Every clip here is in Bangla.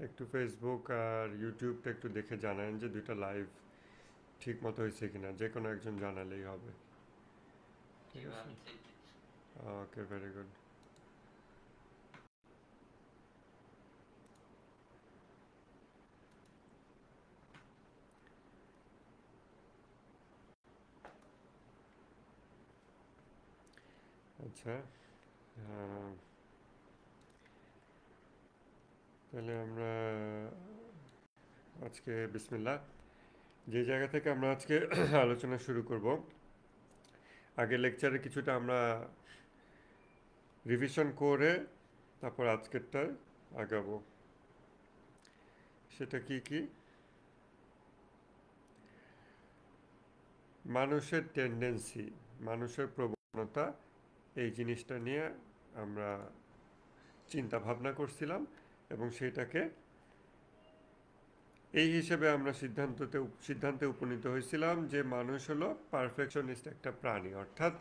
একটু ফেসবুক আর ইউটিউবটা একটু দেখে জানান যে দুইটা লাইভ ঠিক মতো হয়েছে কিনা, যে কোনো একজন জানালেই হবে। ঠিক আছে, ওকে, ভেরি গুড। আচ্ছা, তাহলে আমরা আজকে বিসমিল্লাহ, যে জায়গা থেকে আমরা আজকে আলোচনা শুরু করব, আগের লেকচারে কিছুটা আমরা রিভিশন করে তারপর আজকেরটায় আগাবো। সেটা কি কি? মানুষের টেন্ডেন্সি, মানুষের প্রবণতা, এই জিনিসটা নিয়ে আমরা চিন্তা ভাবনা করছিলাম এবং সেটাকে এই হিসেবে আমরা সিদ্ধান্তে উপনীত হয়েছিলাম যে মানুষ হলো পারফেকশনিস্ট একটা প্রাণী, অর্থাৎ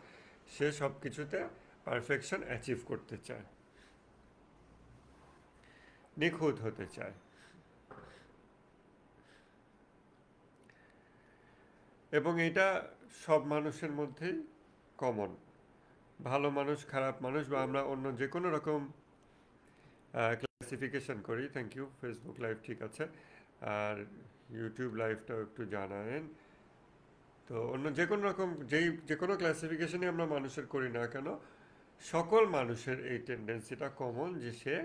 সে সব কিছুতে পারফেকশন অ্যাচিভ করতে চায়, নিখুঁত হতে চায়। এবং এটা সব মানুষের মধ্যেই কমন। ভালো মানুষ, খারাপ মানুষ, বা আমরা অন্য যে কোনো রকম ক্লাসিফিকেশন করি। থ্যাংক ইউ, ফেসবুক লাইভ ঠিক আছে, আর ইউটিউব লাইভটাও একটু জানায়েন। তো অন্য যে কোনো রকম যে কোনো ক্লাসিফিকেশনই আমরা মানুষের করি না কেন, সকল মানুষের এই টেন্ডেন্সিটা কমন যে সে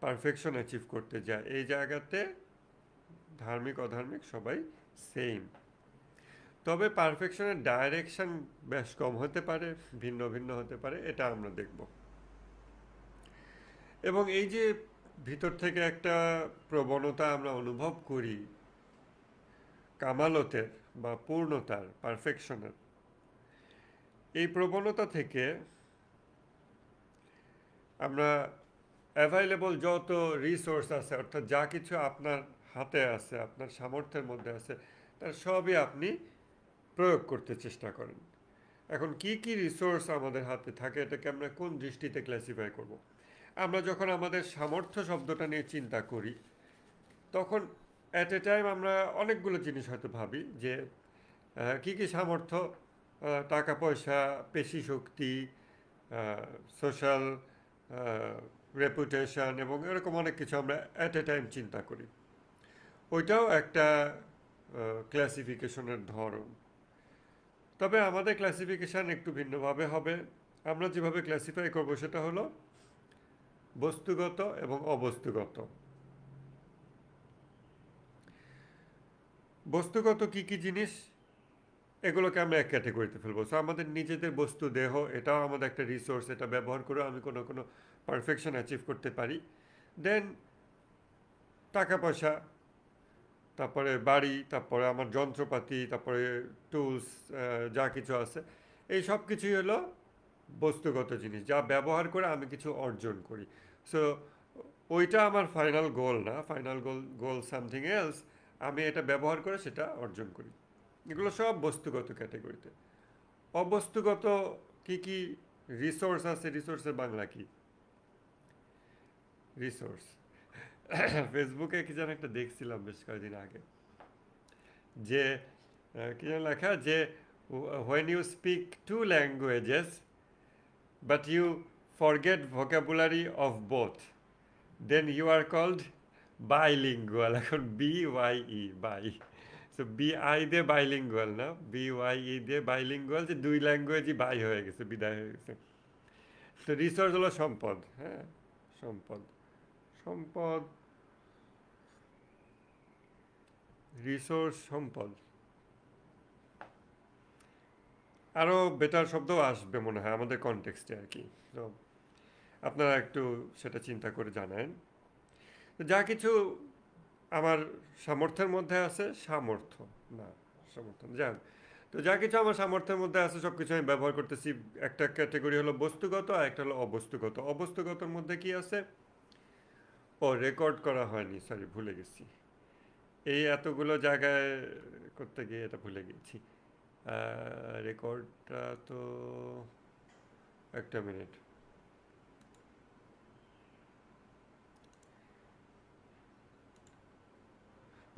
পারফেকশন অ্যাচিভ করতে যায়। এই জায়গাতে ধার্মিক অধার্মিক সবাই সেম। তবে পারফেকশনের ডাইরেকশন বেশ কম হতে পারে, ভিন্ন ভিন্ন হতে পারে, এটা আমরা দেখব। এবং এই যে ভিতর থেকে একটা প্রবণতা আমরা অনুভব করি কামালতের বা পূর্ণতার, পারফেকশনের, এই প্রবণতা থেকে আমরা অ্যাভাইলেবল যত রিসোর্স আছে, অর্থাৎ যা কিছু আপনার হাতে আছে, আপনার সামর্থ্যের মধ্যে আছে, তার সবই আপনি প্রয়োগ করতে চেষ্টা করেন। এখন কি কি রিসোর্স আমাদের হাতে থাকে, এটাকে আমরা কোন দৃষ্টিতে ক্লাসিফাই করব? আমরা যখন আমাদের সামর্থ্য শব্দটা নিয়ে চিন্তা করি, তখন অ্যাট এ টাইম আমরা অনেকগুলো জিনিস হয়তো ভাবি যে কি কি সামর্থ্য, টাকা পয়সা, পেশি শক্তি, সোশ্যাল রেপুটেশন এবং এরকম অনেক কিছু আমরা অ্যাট এ টাইম চিন্তা করি। ওইটাও একটা ক্লাসিফিকেশনের ধরন। তবে আমাদের ক্লাসিফিকেশান একটু ভিন্নভাবে হবে। আমরা যেভাবে ক্লাসিফাই করব সেটা হলো বস্তুগত এবং অবস্তুগত। বস্তুগত কি কি জিনিস, এগুলোকে আমরা এক ক্যাটেগরিতে ফেলবো। সো আমাদের নিজেদের বস্তু দেহ, এটাও আমাদের একটা রিসোর্স, এটা ব্যবহার করে আমি কোনো কোনো পারফেকশন অ্যাচিভ করতে পারি। দেন টাকা পয়সা, তারপরে বাড়ি, তারপরে আমার যন্ত্রপাতি, তারপরে টুলস, যা কিছু আছে, এই সব কিছুই হলো বস্তুগত জিনিস, যা ব্যবহার করে আমি কিছু অর্জন করি। সো ওইটা আমার ফাইনাল গোল না, ফাইনাল গোল সামথিং এলস। আমি এটা ব্যবহার করে সেটা অর্জন করি। এগুলো সব বস্তুগত ক্যাটেগরিতে। অবস্তুগত কি কি রিসোর্স আছে, রিসোর্সের বাংলা কি? রিসোর্স। ফেসবুকে কি যেন একটা দেখছিলাম বেশ কয়েকদিন আগে, যে কি যেন লেখা, যে when you speak two languages but you forget vocabulary of both, then you are called bilingual. এখন BYE, বাই। সো BI দিয়ে বাইলিঙ্গুয়াল না, BYE দিয়ে বাইলিঙ্গুয়াল, যে দুই ল্যাঙ্গুয়েজই বাই হয়ে গেছে, বিদায় হয়ে গেছে। তো রিসোর্স হলো সম্পদ, হ্যাঁ, সম্পদ, সম্পদ, রিসোর্স, সম্পদ। আরও বেটার শব্দও আসবে মনে হয় আমাদের কনটেক্সটে আর কি। তো আপনারা একটু সেটা চিন্তা করে জানেন। যা কিছু আমার সামর্থ্যের মধ্যে আছে, সামর্থ্য না, সামর্থ্য যান, তো যা কিছু আমার সামর্থ্যের মধ্যে আছে সব কিছু আমি ব্যবহার করতেছি। একটা ক্যাটেগরি হলো বস্তুগত আর একটা হলো অবস্তুগত। অবস্তুগতর মধ্যে কি আছে? ও, রেকর্ড করা হয়নি, সরি, ভুলে গেছি। এই এতগুলো জায়গায় করতে গিয়ে এটা ভুলে গেছি। রেকর্ডটা তো, একটা মিনিট,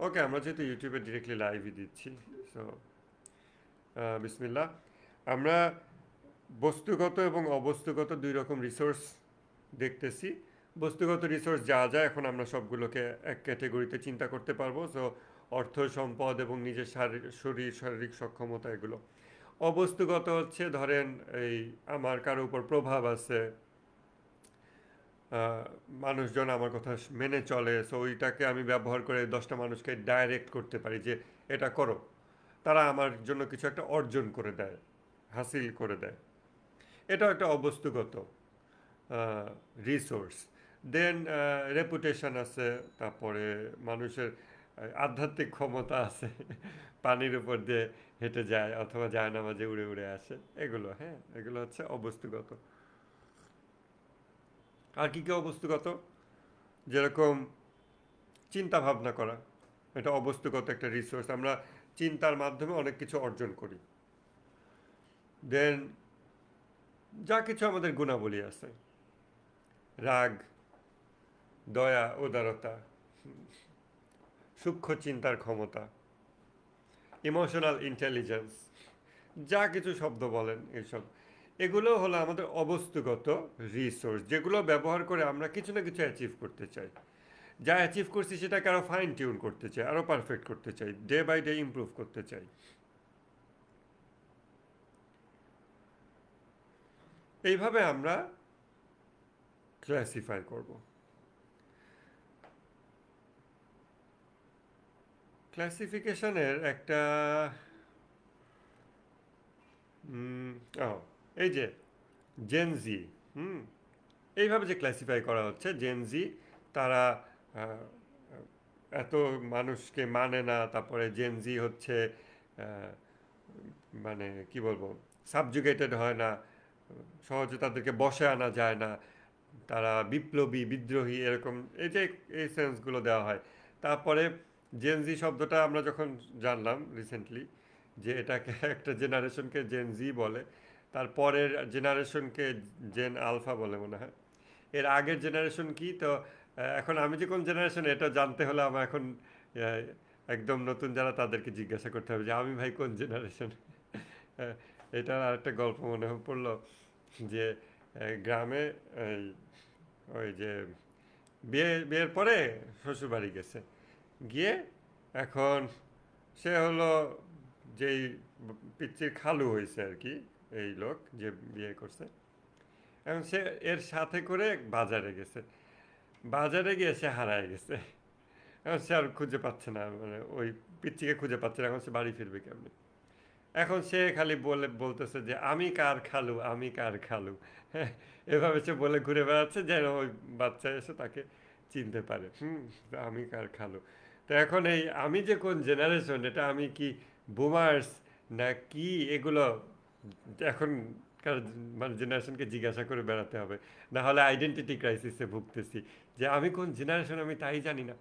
ওকে, আমরা যেহেতু ইউটিউবে ডিরেক্টলি লাইভই দিচ্ছি, সো বিসমিল্লাহ। আমরা বস্তুগত এবং অবস্তুগত দুই রকম রিসোর্স দেখতেছি। বস্তুগত রিসোর্স যা যা এখন আমরা সবগুলোকে এক ক্যাটেগরিতে চিন্তা করতে পারবো। সো অর্থ, সম্পদ এবং নিজের শারীরিক সক্ষমতা এগুলো। অবস্তুগত হচ্ছে ধরেন এই আমার কারো উপর প্রভাব আছে, মানুষজন আমার কথা মেনে চলে, সো ওইটাকে আমি ব্যবহার করে 10টা মানুষকে ডাইরেক্ট করতে পারি যে এটা করো। তারা আমার জন্য কিছু একটা অর্জন করে দেয়, হাসিল করে দেয়। এটাও একটা অবস্তুগত রিসোর্স। দেন রেপুটেশন আছে, তারপরে মানুষের আধ্যাত্মিক ক্ষমতা আছে পানির উপর দিয়ে হেঁটে যায় অথবা যায় না, মাঝে উড়ে উড়ে আসে, এগুলো হ্যাঁ, এগুলো হচ্ছে অবস্তুগত। আর কি কি অবস্তুগত? যেরকম চিন্তা ভাবনা করা, এটা অবস্তুগত একটা রিসোর্স। আমরা চিন্তার মাধ্যমে অনেক কিছু অর্জন করি। দেন যা কিছু আমাদের গুণাবলী আছে, রাগ, দয়া, উদারতা, সূক্ষ্ম চিন্তার ক্ষমতা, ইমোশনাল ইন্টেলিজেন্স, যা কিছু শব্দ বলেন এইসব, এগুলো হলো আমাদের অবস্তুগত রিসোর্স, যেগুলো ব্যবহার করে আমরা কিছু না কিছু অ্যাচিভ করতে চাই। যা অ্যাচিভ করছি সেটাকে আরও ফাইন টিউন করতে চাই, আরও পারফেক্ট করতে চাই, ডে বাই ডে ইমপ্রুভ করতে চাই। এইভাবে আমরা ক্লাসিফাই করব। ক্লাসিফিকেশনের একটা ও, এই যে জেনজি, হুম, এইভাবে যে ক্লাসিফাই করা হচ্ছে জেনজি, তারা আহ, এত মানুষকে মানে না, তারপরে জেনজি হচ্ছে আহ, মানে কি বলবো, সাবজুগেটেড হয় না, সহজে তাদেরকে বশে আনা যায় না, তারা বিপ্লবী, বিদ্রোহী, এরকম এই যে এই সেন্সগুলো দেওয়া হয়। তারপরে জেনজি শব্দটা আমরা যখন জানলাম রিসেন্টলি যে এটাকে একটা জেনারেশনকে জেনজি বলে, তারপরের জেনারেশনকে জেন আলফা বলে মনে হয়। এর আগের জেনারেশন কি, তো এখন আমি যে কোন জেনারেশন এটা জানতে হলে আমার এখন আহ, একদম নতুন যারা তাদেরকে জিজ্ঞাসা করতে হবে যে আমি ভাই কোন জেনারেশন। এটা আরেকটা গল্প মনে পড়লো যে গ্রামে এই ওই যে বিয়ের পরে শ্বশুরবাড়ি গেছে, গিয়ে এখন সে হলো যেই পিচ্চির খালু হয়েছে আর কি, এই লোক যে বিয়ে করছে, এখন সে এর সাথে করে বাজারে গেছে। বাজারে গিয়ে সে হারায় গেছে। এখন সে আর খুঁজে পাচ্ছে না, মানে ওই পিচ্চিকে খুঁজে পাচ্ছে না, এখন সে বাড়ি ফিরবে কেমনি। এখন সে খালি বলতেছে যে আমি কার খালু, আমি কার খালু। হ্যাঁ, এভাবে সে বলে ঘুরে বেড়াচ্ছে যেন ওই বাচ্চা এসে তাকে চিনতে পারে। আমি কার খালু। তো এখন এই আমি যে কোন জেনারেশন, এটা আমি কি বুমার্স না কি, এগুলো এখনকার মানে জেনারেশনকে জিজ্ঞাসা করে বেড়াতে হবে, না হলে আইডেন্টিটি ক্রাইসিসে ভুগতেছি যে আমি কোন জেনারেশন আমি তাই জানি না।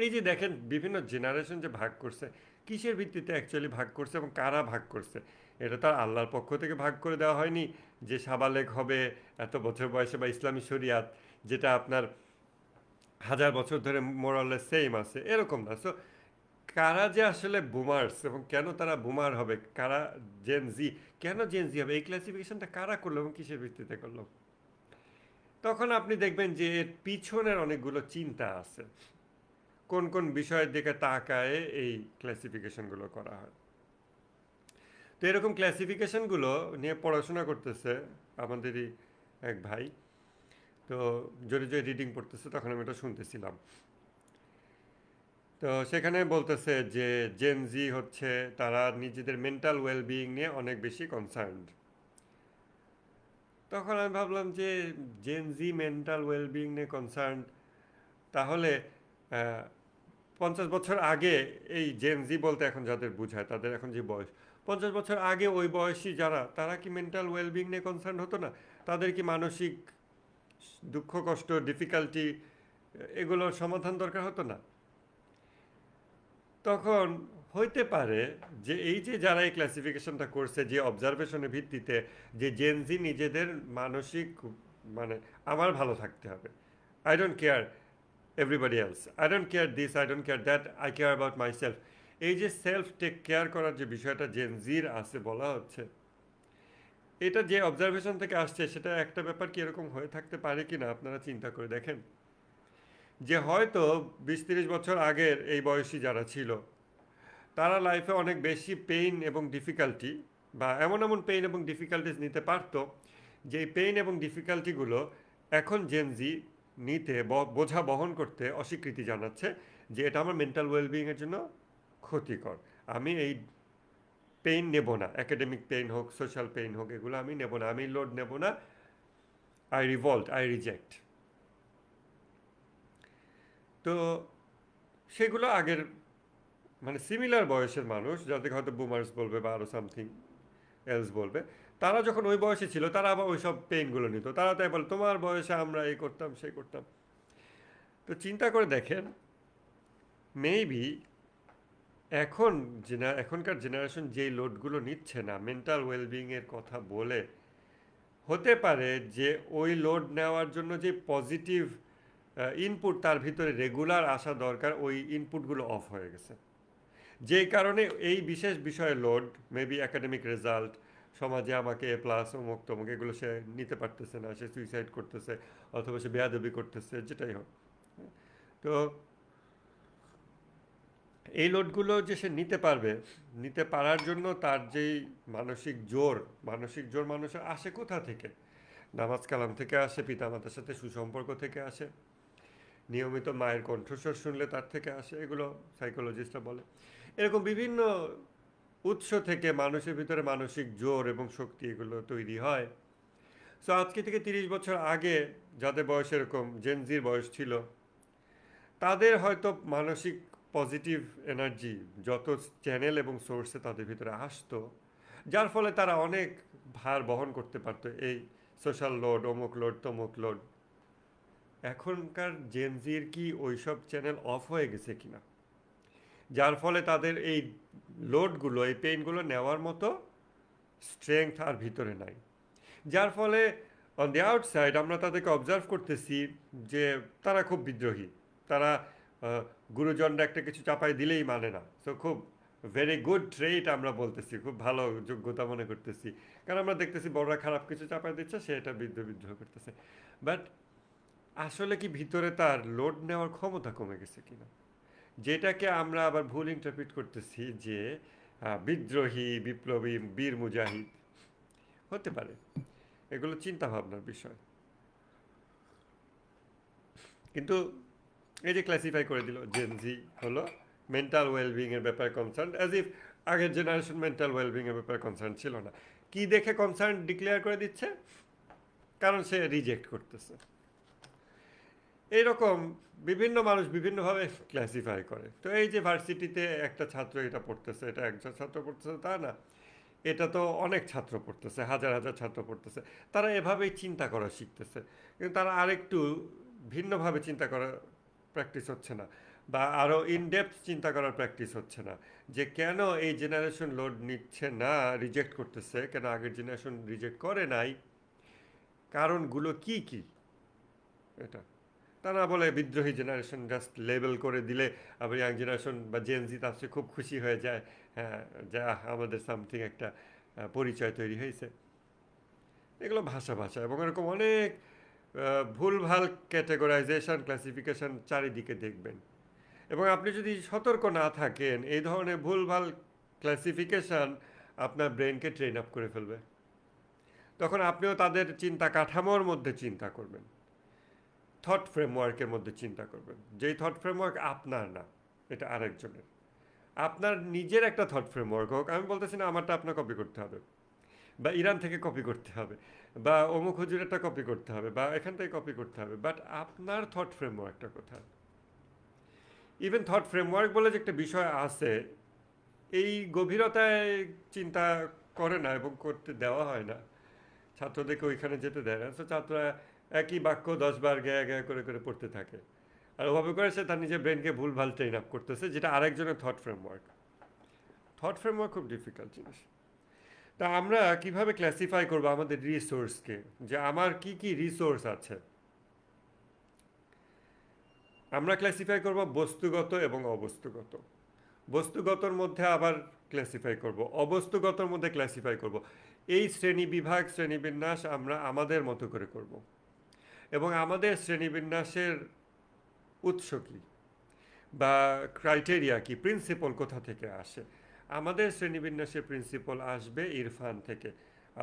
এই যে দেখেন বিভিন্ন জেনারেশন যে ভাগ করছে, কিসের ভিত্তিতে অ্যাকচুয়ালি ভাগ করছে এবং কারা ভাগ করছে? এটা তো আর আল্লাহর পক্ষ থেকে ভাগ করে দেওয়া হয়নি যে সাবালেগ হবে এত বছর বয়সে, বা ইসলামী শরিয়াত যেটা আপনার হাজার বছর ধরে মোরালের সেম আছে, এরকম না। সো কারা যে আসলে বুমার্স এবং কেন তারা বুমার হবে, কারা জেনজি, কেন জেনজি হবে, এই ক্লাসিফিকেশনটা কারা করলো এবং কিসের ভিত্তিতে করলো? তখন আপনি দেখবেন যে এর পিছনের অনেকগুলো চিন্তা আছে, কোন কোন বিষয়ের দিকে তাকায় এই ক্লাসিফিকেশনগুলো করা হয়। তো এরকম ক্লাসিফিকেশনগুলো নিয়ে পড়াশোনা করতেছে আমাদেরই এক ভাই, তো জোরে জোরে রিডিং পড়তেছে, তখন আমি এটা শুনতেছিলাম। তো সেখানে বলতেছে যে জেনজি হচ্ছে তারা নিজেদের মেন্টাল ওয়েলবিইং নিয়ে অনেক বেশি কনসার্নড। তখন আমি ভাবলাম যে জেনজি মেন্টাল ওয়েলবিইং নিয়ে কনসার্ন, তাহলে 50 বছর আগে এই জেনজি বলতে এখন যাদের বোঝায় তাদের এখন যে বয়স, 50 বছর আগে ওই বয়সী যারা, তারা কি মেন্টাল ওয়েলবিং নিয়ে কনসার্ন হতো না? তাদের কি মানসিক দুঃখ, কষ্ট, ডিফিকাল্টি, এগুলোর সমাধান দরকার হতো না? তখন হইতে পারে যে এই যে যারা এই ক্লাসিফিকেশনটা করছে যে অবজারভেশনের ভিত্তিতে, যে জেনজি নিজেদের মানসিক মানে আমার ভালো থাকতে হবে, I don't care everybody else. I don't care this, I don't care that, I care about myself. এই যে সেলফ টেক কেয়ার করার যে বিষয়টা জেনজির আছে বলা হচ্ছে, এটা যে অবজারভেশন থেকে আসছে সেটা একটা ব্যাপার কি এরকম হয়ে থাকতে পারে কি না আপনারা চিন্তা করে দেখেন, যে হয়তো 20-30 বছর আগের এই বয়সী যারা ছিল তারা লাইফে অনেক বেশি পেইন এবং ডিফিকাল্টি বা এমন এমন পেইন এবং ডিফিকাল্টিস নিতে পারতো, যে এই পেইন এবং ডিফিকাল্টিগুলো এখন জেনজি নিতে বোঝা বহন করতে অস্বীকৃতি জানাচ্ছে, যে এটা আমার মেন্টাল ওয়েলবিংয়ের জন্য ক্ষতিকর, আমি এই পেইন নেব না, একাডেমিক পেইন হোক, সোশ্যাল পেইন হোক, এগুলো আমি নেব না, আমি লোড নেব না, আই রিভল্ট, আই রিজেক্ট। তো সেগুলো আগের মানে সিমিলার বয়সের মানুষ, যাদেরকে হয়তো বুমার্স বলবে বা আরও সামথিং এলস বলবে, তারা যখন ওই বয়সে ছিল তারা আবার ওই সব পেইনগুলো নিত, তারা তাই বলে তোমার বয়সে আমরা এই করতাম সেই করতাম। তো চিন্তা করে দেখেন, মেবি এখনকার জেনারেশন যেই লোডগুলো নিচ্ছে না মেন্টাল ওয়েলবিংয়ের কথা বলে, হতে পারে যে ওই লোড নেওয়ার জন্য যে পজিটিভ ইনপুট তার ভিতরে রেগুলার আসা দরকার, ওই ইনপুটগুলো অফ হয়ে গেছে, যেই কারণে এই বিশেষ বিষয়ে লোড, মেবি একাডেমিক রেজাল্ট, সমাজে আমাকে প্লাস অমুক তমুক, এগুলো সে নিতে পারতেছে না, সে সুইসাইড করতেছে অথবা সে বেয়াদবি করতেছে, যেটাই হোক। তো এই লোডগুলো যে সে নিতে পারবে, নিতে পারার জন্য তার যেই মানসিক জোর মানুষের আসে কোথা থেকে? নামাজ কালাম থেকে আসে, পিতামাতার সাথে সুসম্পর্ক থেকে আসে, নিয়মিত মায়ের কণ্ঠস্বর শুনলে তার থেকে আসে, এগুলো সাইকোলজিস্টরা বলে। এরকম বিভিন্ন উৎস থেকে মানুষের ভিতরে মানসিক জোর এবং শক্তি এগুলো তৈরি হয়। সো আজকে থেকে 30 বছর আগে যাদের বয়স এরকম জেনজির বয়স ছিল, তাদের হয়তো মানসিক পজিটিভ এনার্জি যত চ্যানেল এবং সোর্সে তাদের ভিতরে আসতো, যার ফলে তারা অনেক ভার বহন করতে পারতো, এই সোশ্যাল লোড, অমুক লোড, তমুক লোড। এখনকার জেনজির কি ওইসব চ্যানেল অফ হয়ে গেছে কিনা, যার ফলে তাদের এই লোডগুলো, এই পেইনগুলো নেওয়ার মতো স্ট্রেংথ আর ভিতরে নাই, যার ফলে অন দি আউটসাইড আমরা তাদেরকে অবজার্ভ করতেছি যে তারা খুব বিদ্রোহী, তারা গুরুজনরা একটা কিছু চাপাই দিলেই মানে না। সো খুব ভেরি গুড ট্রেট আমরা বলতেছি, খুব ভালো যোগ্যতা মনে করতেছি, কারণ আমরা দেখতেছি বড়রা খারাপ কিছু চাপাই দিচ্ছে, সে এটা বিদ্রোহ করতেছে। বাট আসলে কি ভিতরে তার লোড নেওয়ার ক্ষমতা কমে গেছে কিনা, যেটাকে আমরা আবার ভুল ইন্টারপ্রিট করতেছি যে বিদ্রোহী, বিপ্লবী, বীর মুজাহিদ হতে পারে। এগুলো চিন্তা ভাবনার বিষয়। কিন্তু এই যে ক্লাসিফাই করে দিল, জেনজি হলো মেন্টাল ওয়েলবিংয়ের ব্যাপারে কনসার্ন, অ্যাজ ইফ আগের জেনারেশন মেন্টাল ওয়েলবিংয়ের ব্যাপারে কনসার্ন ছিল না। কি দেখে কনসার্ন ডিক্লেয়ার করে দিচ্ছে? কারণ সে রিজেক্ট করতেছে। এইরকম বিভিন্ন মানুষ বিভিন্নভাবে ক্লাসিফাই করে। তো এই যে ভার্সিটিতে একটা ছাত্র এটা পড়তেছে, এটা একজন ছাত্র পড়তেছে তা না, এটা তো অনেক ছাত্র পড়তেছে, হাজার হাজার ছাত্র পড়তেছে, তারা এভাবেই চিন্তা করা শিখতেছে, কিন্তু তারা আরেকটু ভিন্নভাবে চিন্তা করা প্র্যাকটিস হচ্ছে না, বা আরও ইনডেপথ চিন্তা করার প্র্যাকটিস হচ্ছে না, যে কেন এই জেনারেশন লোড নিচ্ছে না, রিজেক্ট করতেছে, কেন আগের জেনারেশন রিজেক্ট করে নাই, কারণগুলো কি কি। এটা তারা বলে বিদ্রোহী জেনারেশন, জাস্ট লেবেল করে দিলে আবার ইয়াং জেনারেশন বা জেনজি তার চেয়ে খুব খুশি হয়ে যায়, হ্যাঁ যা আমাদের সামথিং একটা পরিচয় তৈরি হয়েছে। এগুলো ভাষা এবং এরকম অনেক ভুলভাল ক্যাটেগরাইজেশন, ক্লাসিফিকেশন চারিদিকে দেখবেন, এবং আপনি যদি সতর্ক না থাকেন এই ধরনের ভুলভাল ক্লাসিফিকেশন আপনার ব্রেনকে ট্রেন আপ করে ফেলবে। তখন আপনিও তাদের চিন্তা কাঠামোর মধ্যে চিন্তা করবেন, থট ফ্রেমওয়ার্কের মধ্যে চিন্তা করবেন, যেই থট ফ্রেমওয়ার্ক আপনার না, এটা আরেকজনের। আপনার নিজের একটা থট ফ্রেমওয়ার্ক হোক, আমি বলতেছি না আমারটা আপনার কপি করতে হবে, বা ইরান থেকে কপি করতে হবে, বা অমুক হুজুরেরটা কপি করতে হবে, বা এখান থেকে কপি করতে হবে, বাট আপনার থট ফ্রেমওয়ার্কটা কোথায়? ইভেন থট ফ্রেমওয়ার্ক বলে যে একটা বিষয় আছে, এই গভীরতায় চিন্তা করে না এবং করতে দেওয়া হয় না, ছাত্রদেরকে ওইখানে যেতে দেয় না। তো ছাত্ররা একই বাক্য 10 বার গ্যায়া গ্যায়া করে করে পড়তে থাকে, আর ওভাবে করে সে তার নিজের ব্রেনকে ভুলভাল ট্রেন আপ করতেছে, যেটা আরেকজনের থট ফ্রেমওয়ার্ক খুব ডিফিকাল্ট জিনিস। তা আমরা কিভাবে ক্লাসিফাই করবো আমাদের রিসোর্সকে, যে আমার কি কি রিসোর্স আছে? আমরা ক্লাসিফাই করব বস্তুগত এবং অবস্তুগত। বস্তুগতর মধ্যে আবার ক্লাসিফাই করব, অবস্তুগতর মধ্যে ক্লাসিফাই করব। এই শ্রেণী বিভাগ শ্রেণীবিন্যাস আমরা আমাদের মতো করে করব, এবং আমাদের শ্রেণীবিন্যাসের উৎস কী বা ক্রাইটেরিয়া কি, প্রিন্সিপল কোথা থেকে আসে। আমাদের শ্রেণীবিন্যাসের প্রিন্সিপল আসবে ইরফান থেকে,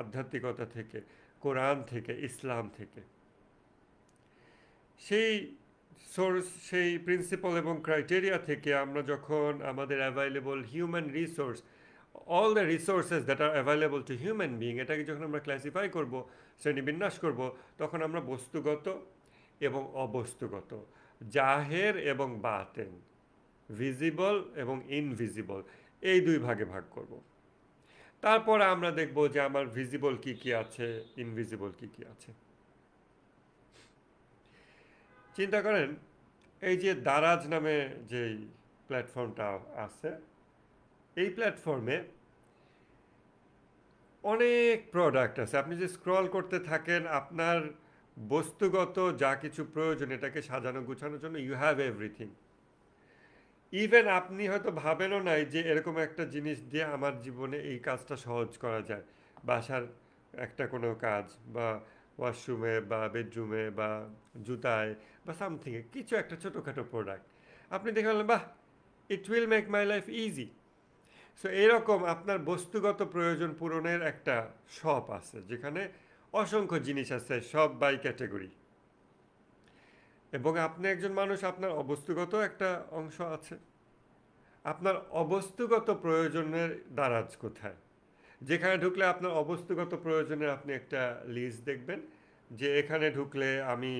আধ্যাত্মিকতা থেকে, কোরআন থেকে, ইসলাম থেকে। সেই সোর্স, সেই প্রিন্সিপল এবং ক্রাইটেরিয়া থেকে আমরা যখন আমাদের available human resource, all the resources that are available to human being, এটাকে যখন আমরা ক্লাসিফাই করব, শ্রেণীবিন্যাস করব, তখন আমরা বস্তুগত এবং অবস্তুগত, জাহের এবং বাতেন, ভিজিবল এবং ইনভিজিবল, এই দুই ভাগে ভাগ করব। তারপরে আমরা দেখব যে আমার ভিজিবল কি কি আছে, ইনভিজিবল কি কি আছে। চিন্তা করেন, এই যে দারাজ নামে যেই প্ল্যাটফর্মটা আছে, এই প্ল্যাটফর্মে অনেক প্রোডাক্ট আছে। আপনি যে স্ক্রল করতে থাকেন, আপনার বস্তুগত যা কিছু প্রয়োজন এটাকে সাজানো গুছানোর জন্য, ইউ হ্যাভ এভরিথিং। ইভেন আপনি হয়তো ভাবেনও নাই যে এরকম একটা জিনিস দিয়ে আমার জীবনে এই কাজটা সহজ করা যায়। বাসার একটা কোনো কাজ, বা ওয়াশরুমে বা বেডরুমে বা জুতায় বা সামথিংয়ে কিছু একটা ছোটোখাটো প্রোডাক্ট আপনি দেখে বললেন, বাহ, it will make my life easy. So এরকম আপনার বস্তুগত প্রয়োজন পূরণের একটা শপ আছে, যেখানে অসংখ্য জিনিস আছে, সব বাই ক্যাটেগরি। এবং আপনি একজন মানুষ, আপনার অবস্তুগত একটা অংশ আছে। আপনার অবস্তুগত প্রয়োজনের দারাজ কোথায়? যেখানে ঢুকলে আপনার অবস্তুগত প্রয়োজনের আপনি একটা লিস্ট দেখবেন, যে এখানে ঢুকলে আমি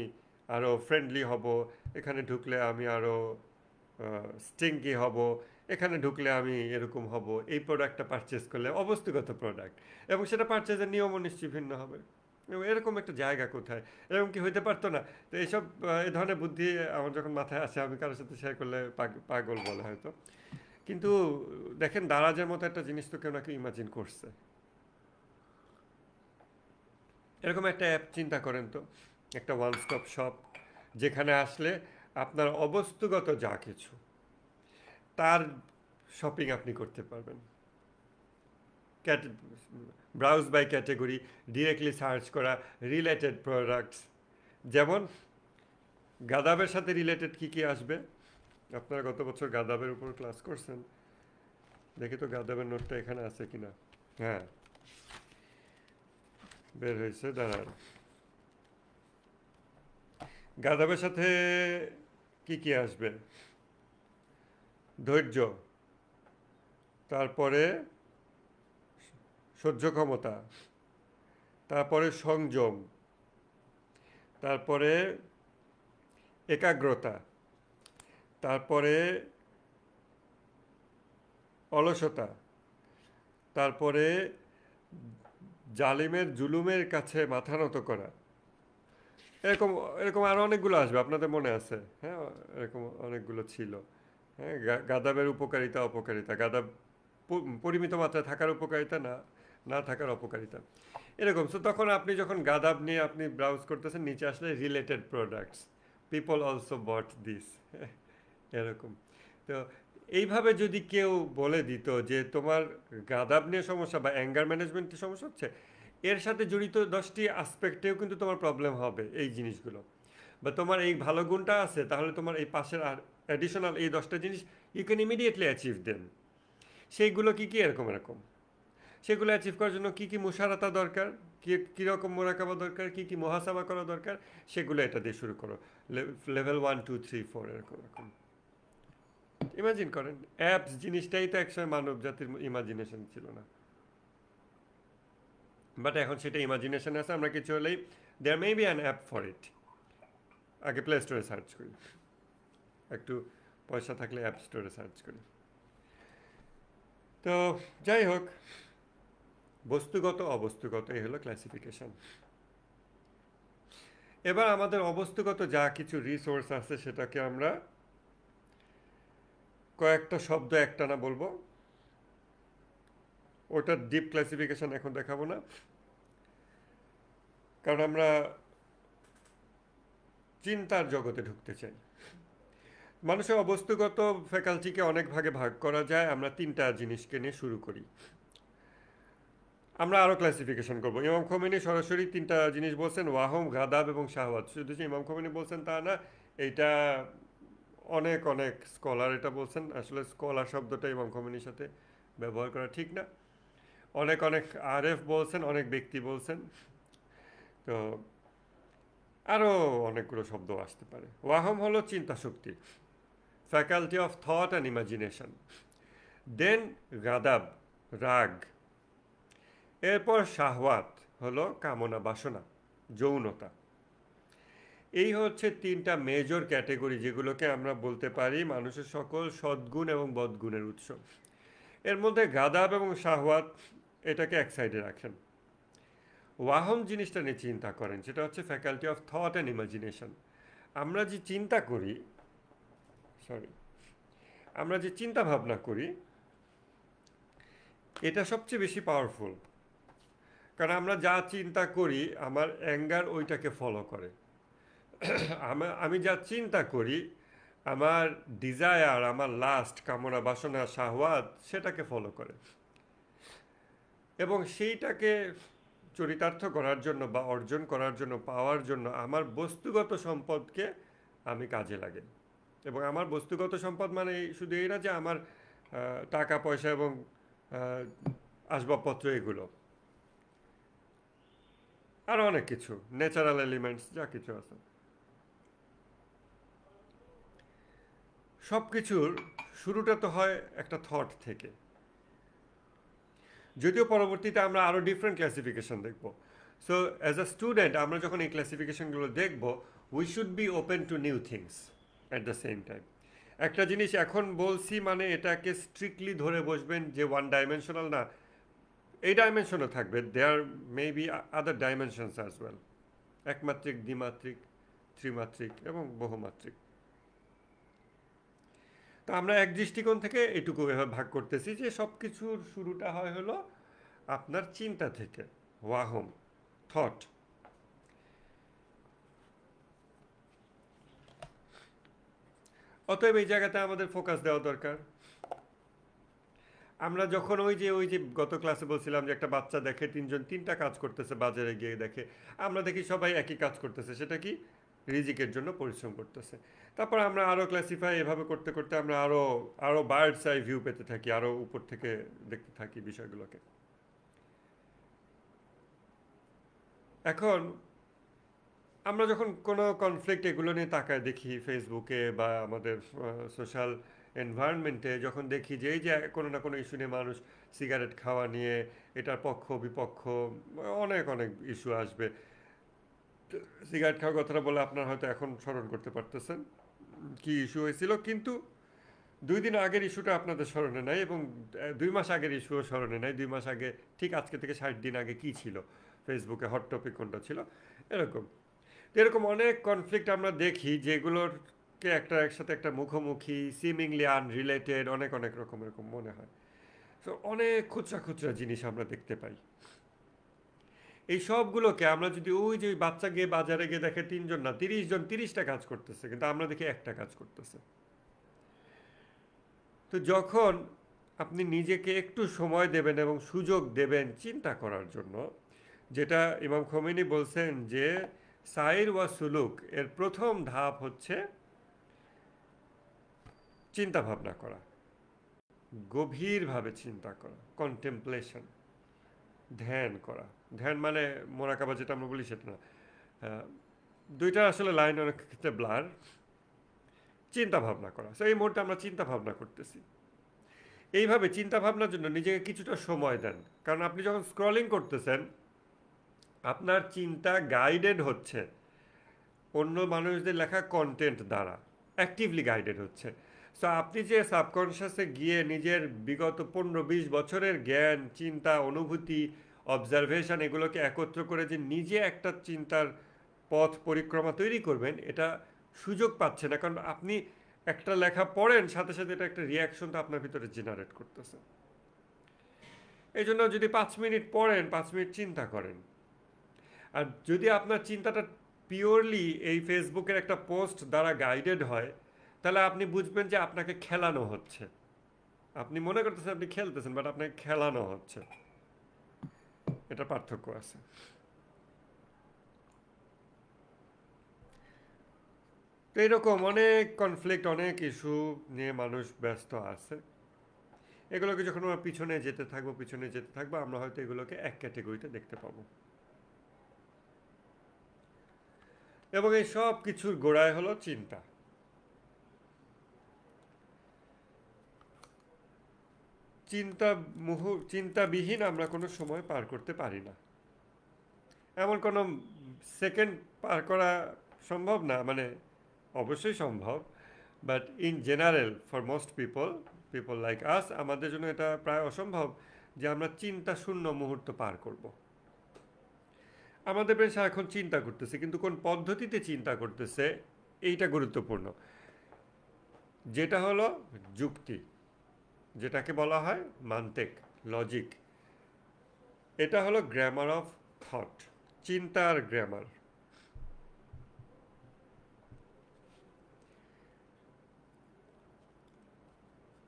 আরও ফ্রেন্ডলি হব, এখানে ঢুকলে আমি আরও স্টিঙ্কি হব, এখানে ঢুকলে আমি এরকম হব। এই প্রোডাক্টটা পারচেস করলে অবস্তুগত প্রোডাক্ট, এবং সেটা পারচেজের নিয়মও নিশ্চয়ই ভিন্ন হবে। এবং এরকম একটা জায়গা কোথায়? এরকম কি হইতে পারতো না? তো এইসব এই ধরনের বুদ্ধি আমার যখন মাথায় আসে, আমি কারোর সাথে শেয়ার করলে পাগল বলে হয়তো। কিন্তু দেখেন, দারাজের মতো একটা জিনিস তো কেউ না কেউ ইমাজিন করছে। এরকম একটা অ্যাপ চিন্তা করেন তো, একটা ওয়ান স্টপ শপ, যেখানে আসলে আপনার অবস্তুগত যা কিছু, তার শপিং আপনি করতে পারবেন। Browse by category, directly search করা, রিলেটেড প্রোডাক্টস। যেমন গাদাবের সাথে রিলেটেড কি কি আসবে? আপনারা গত বছর গাদাবের উপর ক্লাস করছেন, দেখি তো গাদাবের নোটটা এখানে আছে কিনা। হ্যাঁ, বের হয়েছে, দাঁড়ান। গাদাবের সাথে কি কি আসবে? ধৈর্য, তারপরে সহ্য ক্ষমতা, তারপরে সংযম, তারপরে একাগ্রতা, তারপরে অলসতা, তারপরে জালিমের জুলুমের কাছে মাথা নত করা। এরকম এরকম আরও অনেকগুলো আসবে, আপনাদের মনে আছে? হ্যাঁ, এরকম অনেকগুলো ছিল। হ্যাঁ, গাদাবের উপকারিতা অপকারিতা, গাদাব পরিমিত মাত্রায় থাকার উপকারিতা, না না থাকার অপকারিতা, এরকম। সো তখন আপনি যখন গাদাব নিয়ে আপনি ব্রাউজ করতেছেন, নিচে আসলে related products, people also bot this, এরকম। তো এইভাবে যদি কেউ বলে দিত যে তোমার গাদাব নিয়ে সমস্যা বা অ্যাঙ্গার ম্যানেজমেন্টের সমস্যা হচ্ছে, এর সাথে জড়িত 10টি আসপেক্টেও কিন্তু তোমার প্রবলেম হবে এই জিনিসগুলো, বা তোমার এই ভালো গুণটা আছে, তাহলে তোমার এই পাশের আর অ্যাডিশনাল এই 10টা জিনিস you can immediately achieve them. সেইগুলো কী কী? এরকম এরকম। সেগুলো অ্যাচিভ করার জন্য কী কী মুশারাতা দরকার, কীরকম মোরাকাবা দরকার, কী কী মহাসাবা করা দরকার, সেগুলো এটা দিয়ে শুরু করো। লেভেল 1 2 3 4 এরকম এরকম। ইমাজিন করেন, অ্যাপস জিনিসটাই তো একসময় মানব জাতির ইমাজিনেশন ছিল না, বাট এখন সেটা ইমাজিনেশন আছে। আমরা কিছু হলেই there may be an app for it, আগে প্লে স্টোরে সার্চ করি, একটু পয়সা থাকলে অ্যাপ স্টোরে সার্চ করি। তো যাই হোক, বস্তুগত অবস্তুগত, এই হলো ক্লাসিফিকেশন। এবার আমাদের অবস্তুগত যা কিছু রিসোর্স আছে, সেটাকে আমরা কয়েকটা শব্দ একটানা বলবো। ওটার ডিপ ক্লাসিফিকেশন এখন দেখাবো না, কারণ আমরা চিন্তার জগতে ঢুকতে চাই। মানুষের অবস্তুগত ফ্যাকাল্টিকে অনেক ভাগে ভাগ করা যায়। আমরা তিনটা জিনিসকে নিয়ে শুরু করি। আমরা আরও ক্লাসিফিকেশন করব। ইমাম খোমেনি সরাসরি তিনটা জিনিস বলছেন, ওয়াহম, গাদাব এবং শাহওয়াত। শুধু যে ইমাম খোমেনি বলছেন তা না, এইটা অনেক অনেক স্কলার এটা বলছেন। আসলে স্কলার শব্দটা ইমাম খোমেনির সাথে ব্যবহার করা ঠিক না। অনেক অনেক আরএফ বলছেন, অনেক ব্যক্তি বলছেন। তো আরও অনেকগুলো শব্দ আসতে পারে। ওয়াহম হলো চিন্তা শক্তি, faculty of thought and imagination. Then গাদাব, রাগ। এরপর শাহওয়াত হলো কামনা বাসনা, যৌনতা। এই হচ্ছে তিনটা মেজর ক্যাটেগরি, যেগুলোকে আমরা বলতে পারি মানুষের সকল সদ্গুণ এবং বদগুণের উৎস। এর মধ্যে গাদাব এবং শাহওয়াত এটাকে এক সাইডে রাখেন। ওয়াহম জিনিসটা নিয়ে চিন্তা করেন, সেটা হচ্ছে faculty of thought and imagination. আমরা যে চিন্তা করি, আমরা যে চিন্তা ভাবনা করি, এটা সবচেয়ে বেশি পাওয়ারফুল। কারণ আমরা যা চিন্তা করি, আমার অ্যাঙ্গার ওইটাকে ফলো করে। আমি যা চিন্তা করি, আমার ডিজায়ার, আমার লাস্ট, কামনা বাসনা, শাহওয়াত সেটাকে ফলো করে। এবং সেইটাকে চরিতার্থ করার জন্য বা অর্জন করার জন্য, পাওয়ার জন্য আমার বস্তুগত সম্পদকে আমি কাজে লাগে। এবং আমার বস্তুগত সম্পদ মানে শুধু এই না যে আমার টাকা পয়সা এবং আসবাবপত্র, এগুলো আরও অনেক কিছু, ন্যাচারাল এলিমেন্টস যা কিছু আছে, সব কিছুর শুরুটা তো হয় একটা থট থেকে। যদিও পরবর্তীতে আমরা আরও ডিফারেন্ট ক্লাসিফিকেশন দেখব। সো অ্যাজ আ স্টুডেন্ট আমরা যখন এই ক্লাসিফিকেশনগুলো দেখব, we should be open to new things at the same time. একটা জিনিস এখন বলছি মানে এটাকে স্ট্রিক্টলি ধরে বসবেন যে ওয়ান ডাইমেনশনাল না, এই ডাইমেনশনও থাকবে। There may be other dimensions as well, একমাত্রিক, দ্বিমাত্রিক, ত্রিমাত্রিক এবং বহুমাত্রিক। তো আমরা এক দৃষ্টিকোণ থেকে এটুকু এভাবে ভাগ করতেছি যে সব কিছুর শুরুটা হয় হলো আপনার চিন্তা থেকে, ওয়াহম, থট। অতএব এই জায়গাতে আমাদের ফোকাস দেওয়া দরকার। আমরা যখন ওই যে গত ক্লাসে বলছিলাম যে একটা বাচ্চা দেখে তিনজন তিনটা কাজ করতেছে, বাজারে গিয়ে দেখে, আমরা দেখি সবাই একই কাজ করতেছে, সেটা কি? রিজিকের জন্য পরিশ্রম করতেছে। তারপর আমরা আরও ক্লাসিফাই এভাবে করতে করতে আমরা আরও আরও বার্ডস আই ভিউ পেতে থাকি, আরও উপর থেকে দেখতে থাকি বিষয়গুলোকে। এখন আমরা যখন কোনো কনফ্লিক্ট এগুলো নিয়ে তাকায় দেখি ফেসবুকে বা আমাদের সোশ্যাল এনভায়রনমেন্টে, যখন দেখি যে এই যে কোনো না কোনো ইস্যু নিয়ে মানুষ, সিগারেট খাওয়া নিয়ে এটার পক্ষ বিপক্ষ অনেক অনেক ইস্যু আসবে। সিগারেট খাওয়ার কথাটা বলে আপনার হয়তো এখন স্মরণ করতে পারতেছেন কি ইস্যু হয়েছিল, কিন্তু 2 দিন আগের ইস্যুটা আপনাদের স্মরণে নাই, এবং 2 মাস আগের ইস্যুও স্মরণে নাই। 2 মাস আগে, ঠিক আজকে থেকে 60 দিন আগে কী ছিল ফেসবুকে, হট টপিক কোনটা ছিল, এরকম। তো এরকম অনেক কনফ্লিক্ট আমরা দেখি যেগুলোরকে একটা একসাথে একটা মুখোমুখি, সিমিংলি আনরিলেটেড, অনেক অনেক রকম এরকম মনে হয়। তো অনেক খুচরা খুচরা জিনিস আমরা দেখতে পাই। এই সবগুলোকে আমরা যদি ওই যে বাচ্চা গিয়ে বাজারে গিয়ে দেখে 3 জন না 30 জন 30টা কাজ করতেছে, কিন্তু আমরা দেখি একটা কাজ করতেছে। তো যখন আপনি নিজেকে একটু সময় দেবেন এবং সুযোগ দেবেন চিন্তা করার জন্য, যেটা ইমাম খোমেনি বলছেন যে সাইর ওয়া সুলুক এর প্রথম ধাপ হচ্ছে চিন্তা ভাবনা করা, গভীরভাবে চিন্তা করা, কন্টেম্পলেশন, ধ্যান করা। ধ্যান মানে মোরাকাবা যেটা আমরা বলি সেটা না, দুইটা আসলে লাইন অনেক ক্ষেত্রে ব্লার। চিন্তা ভাবনা করা, তো এই মুহূর্তে আমরা চিন্তা ভাবনা করতেছি। এইভাবে চিন্তা ভাবনার জন্য নিজেকে কিছুটা সময় দেন, কারণ আপনি যখন স্ক্রলিং করতেছেন আপনার চিন্তা গাইডেড হচ্ছে অন্য মানুষদের লেখা কন্টেন্ট দ্বারা, অ্যাক্টিভলি গাইডেড হচ্ছে। সো আপনি যে সাবকনশিয়াসে গিয়ে নিজের বিগত 15-20 বছরের জ্ঞান, চিন্তা, অনুভূতি, অবজারভেশন এগুলোকে একত্র করে যে নিজে একটা চিন্তার পথ পরিক্রমা তৈরি করবেন, এটা সুযোগ পাচ্ছে না। কারণ আপনি একটা লেখা পড়েন, সাথে সাথে এটা একটা রিয়াকশন তো আপনার ভিতরে জেনারেট করতেছে। এই জন্য যদি 5 মিনিট পড়েন, 5 মিনিট চিন্তা করেন। আর যদি আপনার চিন্তাটা পিওরলি এই ফেসবুকের একটা পোস্ট দ্বারা গাইডেড হয়, তাহলে আপনি বুঝবেন যে আপনাকে খেলানো হচ্ছে। আপনি মনে করতেছেন আপনি খেলতেছেন, বাট আপনাকে খেলানো হচ্ছে। এটা পার্থক্য আছে। তো এরকম অনেক কনফ্লিক্ট, অনেক ইস্যু নিয়ে মানুষ ব্যস্ত আছে। এগুলোকে যখন আমরা পিছনে যেতে থাকবো, আমরা হয়তো এগুলোকে এক ক্যাটেগরিতে দেখতে পাবো। এবং এই সব কিছুর গোড়ায় হলো চিন্তা। চিন্তাবিহীন আমরা কোনো সময় পার করতে পারি না। এমন কোনো সেকেন্ড পার করা সম্ভব না, মানে অবশ্যই সম্ভব, but in general for most people like আস, আমাদের জন্য এটা প্রায় অসম্ভব যে আমরা চিন্তা শূন্য মুহূর্ত পার করব। আমাদের ব্রেন সারাক্ষণ চিন্তা করতেছে, কিন্তু কোন পদ্ধতিতে চিন্তা করতেছে এইটা গুরুত্বপূর্ণ। যেটা হলো যুক্তি, যেটাকে বলা হয় মান্তেক, লজিক। এটা হলো গ্রামার অফ থট, চিন্তার গ্রামার।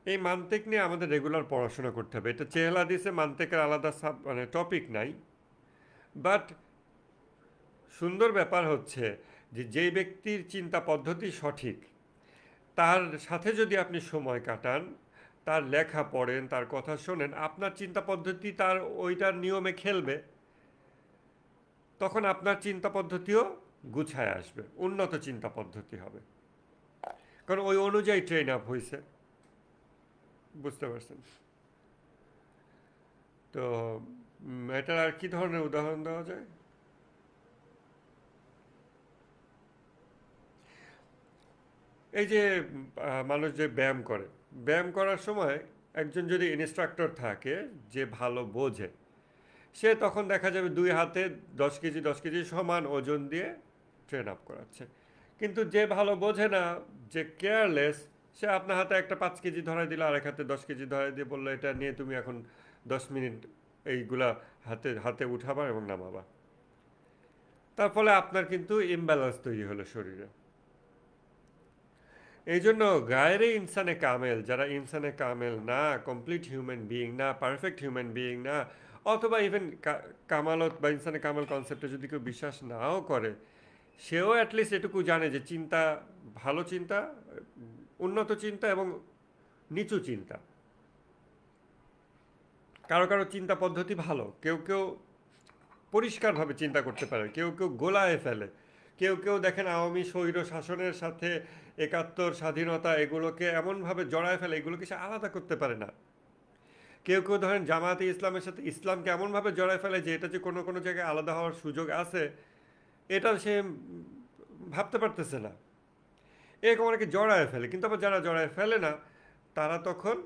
এই মান্তেক নিয়ে আমাদের রেগুলার পড়াশোনা করতে হবে। এটা চেহালা দিছে, মান্তেকের আলাদা মানে টপিক নাই। বাট সুন্দর ব্যাপার হচ্ছে যে যেই ব্যক্তির চিন্তা পদ্ধতি সঠিক, তার সাথে যদি আপনি সময় কাটান, তার লেখা পড়েন, তার কথা শোনেন, আপনার চিন্তা পদ্ধতি তার ওইটার নিয়মে খেলবে। তখন আপনার চিন্তা পদ্ধতিও গুছায় আসবে, উন্নত চিন্তা পদ্ধতি হবে, কারণ ওই অনুযায়ী ট্রেন আপ হয়েছে। বুঝতে পারছেন? তো এটার আর কি ধরনের উদাহরণ দেওয়া যায়? এই যে মানুষ যে ব্যায়াম করে, ব্যায়াম করার সময় একজন যদি ইনস্ট্রাক্টর থাকে যে ভালো বোঝে, সে তখন দেখা যাবে 2 হাতে 10 কেজি 10 কেজি সমান ওজন দিয়ে ট্রেন আপ করাচ্ছে। কিন্তু যে ভালো বোঝে না, যে কেয়ারলেস, সে আপনার হাতে একটা 5 কেজি ধরাই দিল, আরেক হাতে 10 কেজি ধরাই দিয়ে বললো এটা নিয়ে তুমি এখন 10 মিনিট এইগুলা হাতে হাতে উঠাবা এবং নামাবা। তার ফলে আপনার কিন্তু ইমব্যালেন্স তৈরি হলো শরীরে। এই জন্য গায়রে ইনসানে কামেল, যারা ইনসানে কামেল না, কমপ্লিট হিউম্যান বিইং না, পারফেক্ট হিউম্যান বিইং না, অথবা ইভেন কামালত বা ইনসানে কামাল কনসেপ্টে যদি কেউ বিশ্বাস নাও করে, সেও অ্যাটলিস্ট এটুকু জানে যে চিন্তা, ভালো চিন্তা, উন্নত চিন্তা এবং নিচু চিন্তা। কারো কারো চিন্তা পদ্ধতি ভালো, কেউ কেউ পরিষ্কারভাবে চিন্তা করতে পারে, কেউ কেউ গোলায় ফেলে, কেউ কেউ দেখেন আওয়ামী স্বৈর শাসনের সাথে একাত্তর, স্বাধীনতা, এগুলোকে এমনভাবে জড়ায় ফেলে, এগুলোকে সে আলাদা করতে পারে না। কেউ কেউ ধরেন জামায়াতে ইসলামের সাথে ইসলামকে এমনভাবে জড়ায় ফেলে যে এটা যে কোনো কোনো জায়গায় আলাদা হওয়ার সুযোগ আছে, এটা সে ভাবতে পারতেছে না। এরকম অনেকে জড়ায় ফেলে, কিন্তু আবার যারা জড়ায় ফেলে না, তারা তখন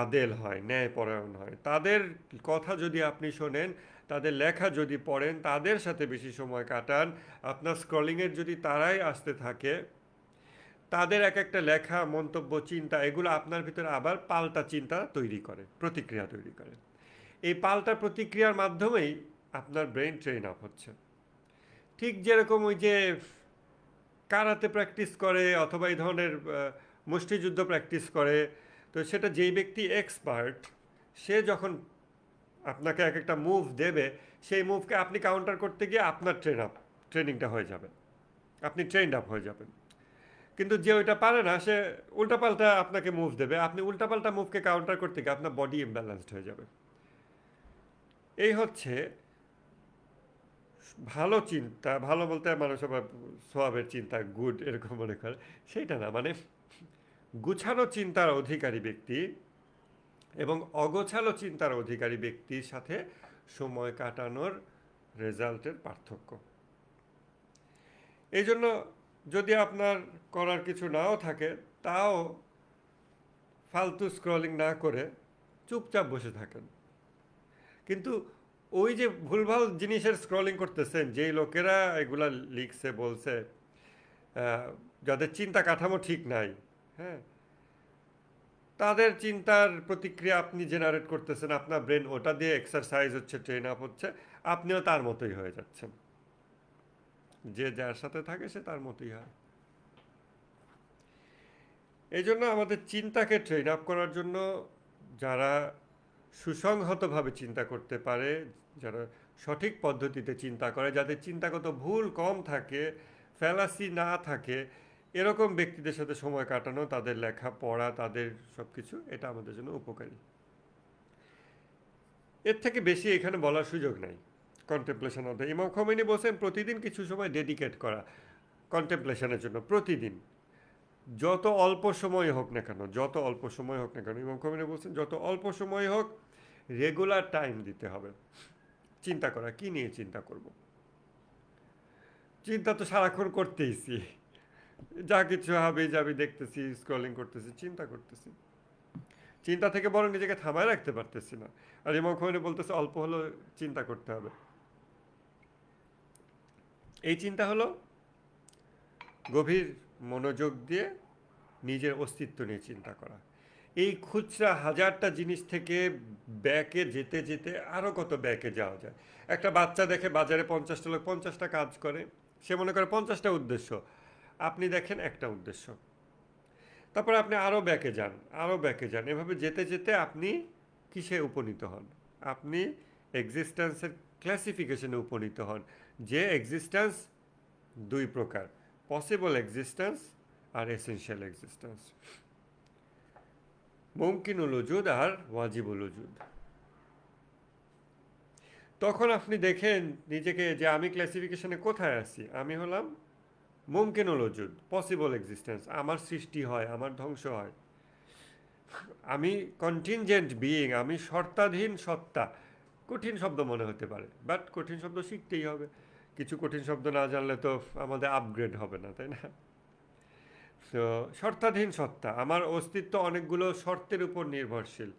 আদেল হয়, ন্যায়পরায়ণ হয়। তাদের কথা যদি আপনি শোনেন, তাদের লেখা যদি পড়েন, তাদের সাথে বেশি সময় কাটান, আপনার স্ক্রলিংয়ের যদি তারাই আসতে থাকে, তাদের এক একটা লেখা, মন্তব্য, চিন্তা, এগুলো আপনার ভিতরে আবার পাল্টা চিন্তা তৈরি করে, প্রতিক্রিয়া তৈরি করে। এই পাল্টা প্রতিক্রিয়ার মাধ্যমেই আপনার ব্রেন ট্রেন আপ হচ্ছে। ঠিক যেরকম ওই যে কারাতে প্র্যাকটিস করে অথবা এই ধরনের মুষ্টিযুদ্ধ প্র্যাকটিস করে, তো সেটা যেই ব্যক্তি এক্সপার্ট, সে যখন আপনাকে এক একটা মুভ দেবে, সেই মুভকে আপনি কাউন্টার করতে গিয়ে আপনার ট্রেনিংটা হয়ে যাবে, আপনি ট্রেন্ড আপ হয়ে যাবেন। কিন্তু যে ওইটা পারে না, সে উল্টাপাল্টা আপনাকে মুভ দেবে, আপনি উল্টাপাল্টা মুভকে কাউন্টার করতে গিয়ে আপনার বডি ইমব্যালেন্সড হয়ে যাবে। এই হচ্ছে ভালো চিন্তা। ভালো বলতে মানুষ আবার সোয়াবের চিন্তা গুড এরকম মনে করে, সেইটা না, মানে গুছানো চিন্তার অধিকারী ব্যক্তি এবং অগোছালো চিন্তার অধিকারী ব্যক্তির সাথে সময় কাটানোর রেজাল্টের পার্থক্য। এই জন্য যদি আপনার করার কিছু নাও থাকে, তাও ফালতু স্ক্রলিং না করে চুপচাপ বসে থাকেন। কিন্তু ওই যে ভুলভাল জিনিসের স্ক্রলিং করতেছেন, যেই লোকেরা এগুলা লিখছে, বলছে, যাদের চিন্তা কাঠামো ঠিক নাই, হ্যাঁ, তাদের চিন্তার প্রতিক্রিয়া আপনি জেনারেট করতেছেন, আপনার ব্রেন ওটা দিয়ে এক্সারসাইজ হচ্ছে, ট্রেন আপ হচ্ছে, আপনিও তার মতোই হয়ে যাচ্ছেন। যে যার সাথে থাকে সে তার মতোই হয়। এই জন্য আমাদের চিন্তাকে ট্রেন আপ করার জন্য যারা সুসংহতভাবে চিন্তা করতে পারে, যারা সঠিক পদ্ধতিতে চিন্তা করে, যাদের চিন্তাগত ভুল কম থাকে, ফ্যালাসি না থাকে, এরকম ব্যক্তিদের সাথে সময় কাটানো, তাদের লেখা পড়া, তাদের সব কিছু, এটা আমাদের জন্য উপকারী। এর থেকে বেশি এখানে বলার সুযোগ নাই। কন্টেম্পলেশন অফ দ্য ইমাম খোমেনি বলছেন প্রতিদিন কিছু সময় ডেডিকেট করা কন্টেম্পলেশনের জন্য, প্রতিদিন, যত অল্প সময় হোক না কেন, যত অল্প সময় হোক না কেন, ইমাম খোমেনি বলছেন যত অল্প সময় হোক রেগুলার টাইম দিতে হবে চিন্তা করা। কি নিয়ে চিন্তা করব? চিন্তা তো সারাক্ষণ করতেইছি, যা কিছু হবে যাবি দেখতেছি, স্ক্রলিং করতেছি, চিন্তা করতেছি, চিন্তা থেকে বরং নিজেকে থামায় রাখতে পারতেছি না। আর ইমাম খোমেনি বলতেছে অল্প হলেও চিন্তা করতে হবে। এই চিন্তা হলো গভীর মনোযোগ দিয়ে নিজের অস্তিত্ব নিয়ে চিন্তা করা। এই খুচরা হাজারটা জিনিস থেকে ব্যাকে যেতে যেতে আরও কত ব্যাকে যাওয়া যায়। একটা বাচ্চা দেখে বাজারে 50টা লোক 50টা কাজ করে, সে মনে করে 50টা উদ্দেশ্য, আপনি দেখেন একটা উদ্দেশ্য। তারপর আপনি আরও ব্যাকে যান, আরও ব্যাকে যান, এভাবে যেতে যেতে আপনি কিসে উপনীত হন? আপনি এক্সিস্ট্যান্সের ক্লাসিফিকেশনে উপনীত হন, যে এক্সিস্ট্যান্স দুই প্রকার, পসিবল এক্সিস্ট্যান্স আর এসেনশিয়াল এক্সিস্ট্যান্স, মুমকিনুল উজুদ আর ওয়াজিবুল উজুদ। তখন আপনি দেখেন নিজেকে যে আমি ক্লাসিফিকেশনে কোথায় আছি। আমি হলাম মুমকিনুল উজুদ, পসিবল এক্সিস্ট্যান্স, আমার সৃষ্টি হয়, আমার ধ্বংস হয়। আমি কন্টিনজেন্ট বিইং, আমি শর্তাধীন সত্তা। কঠিন শব্দ মনে হতে পারে, বাট কঠিন শব্দ শিখতেই হবে। কিছু কঠিন শব্দ না জানলে তো আমাদের আপগ্রেড হবে না, তাই না? তো শর্তাধীন সত্তা, আমার অস্তিত্ব অনেকগুলো শর্তের উপর নির্ভরশীল।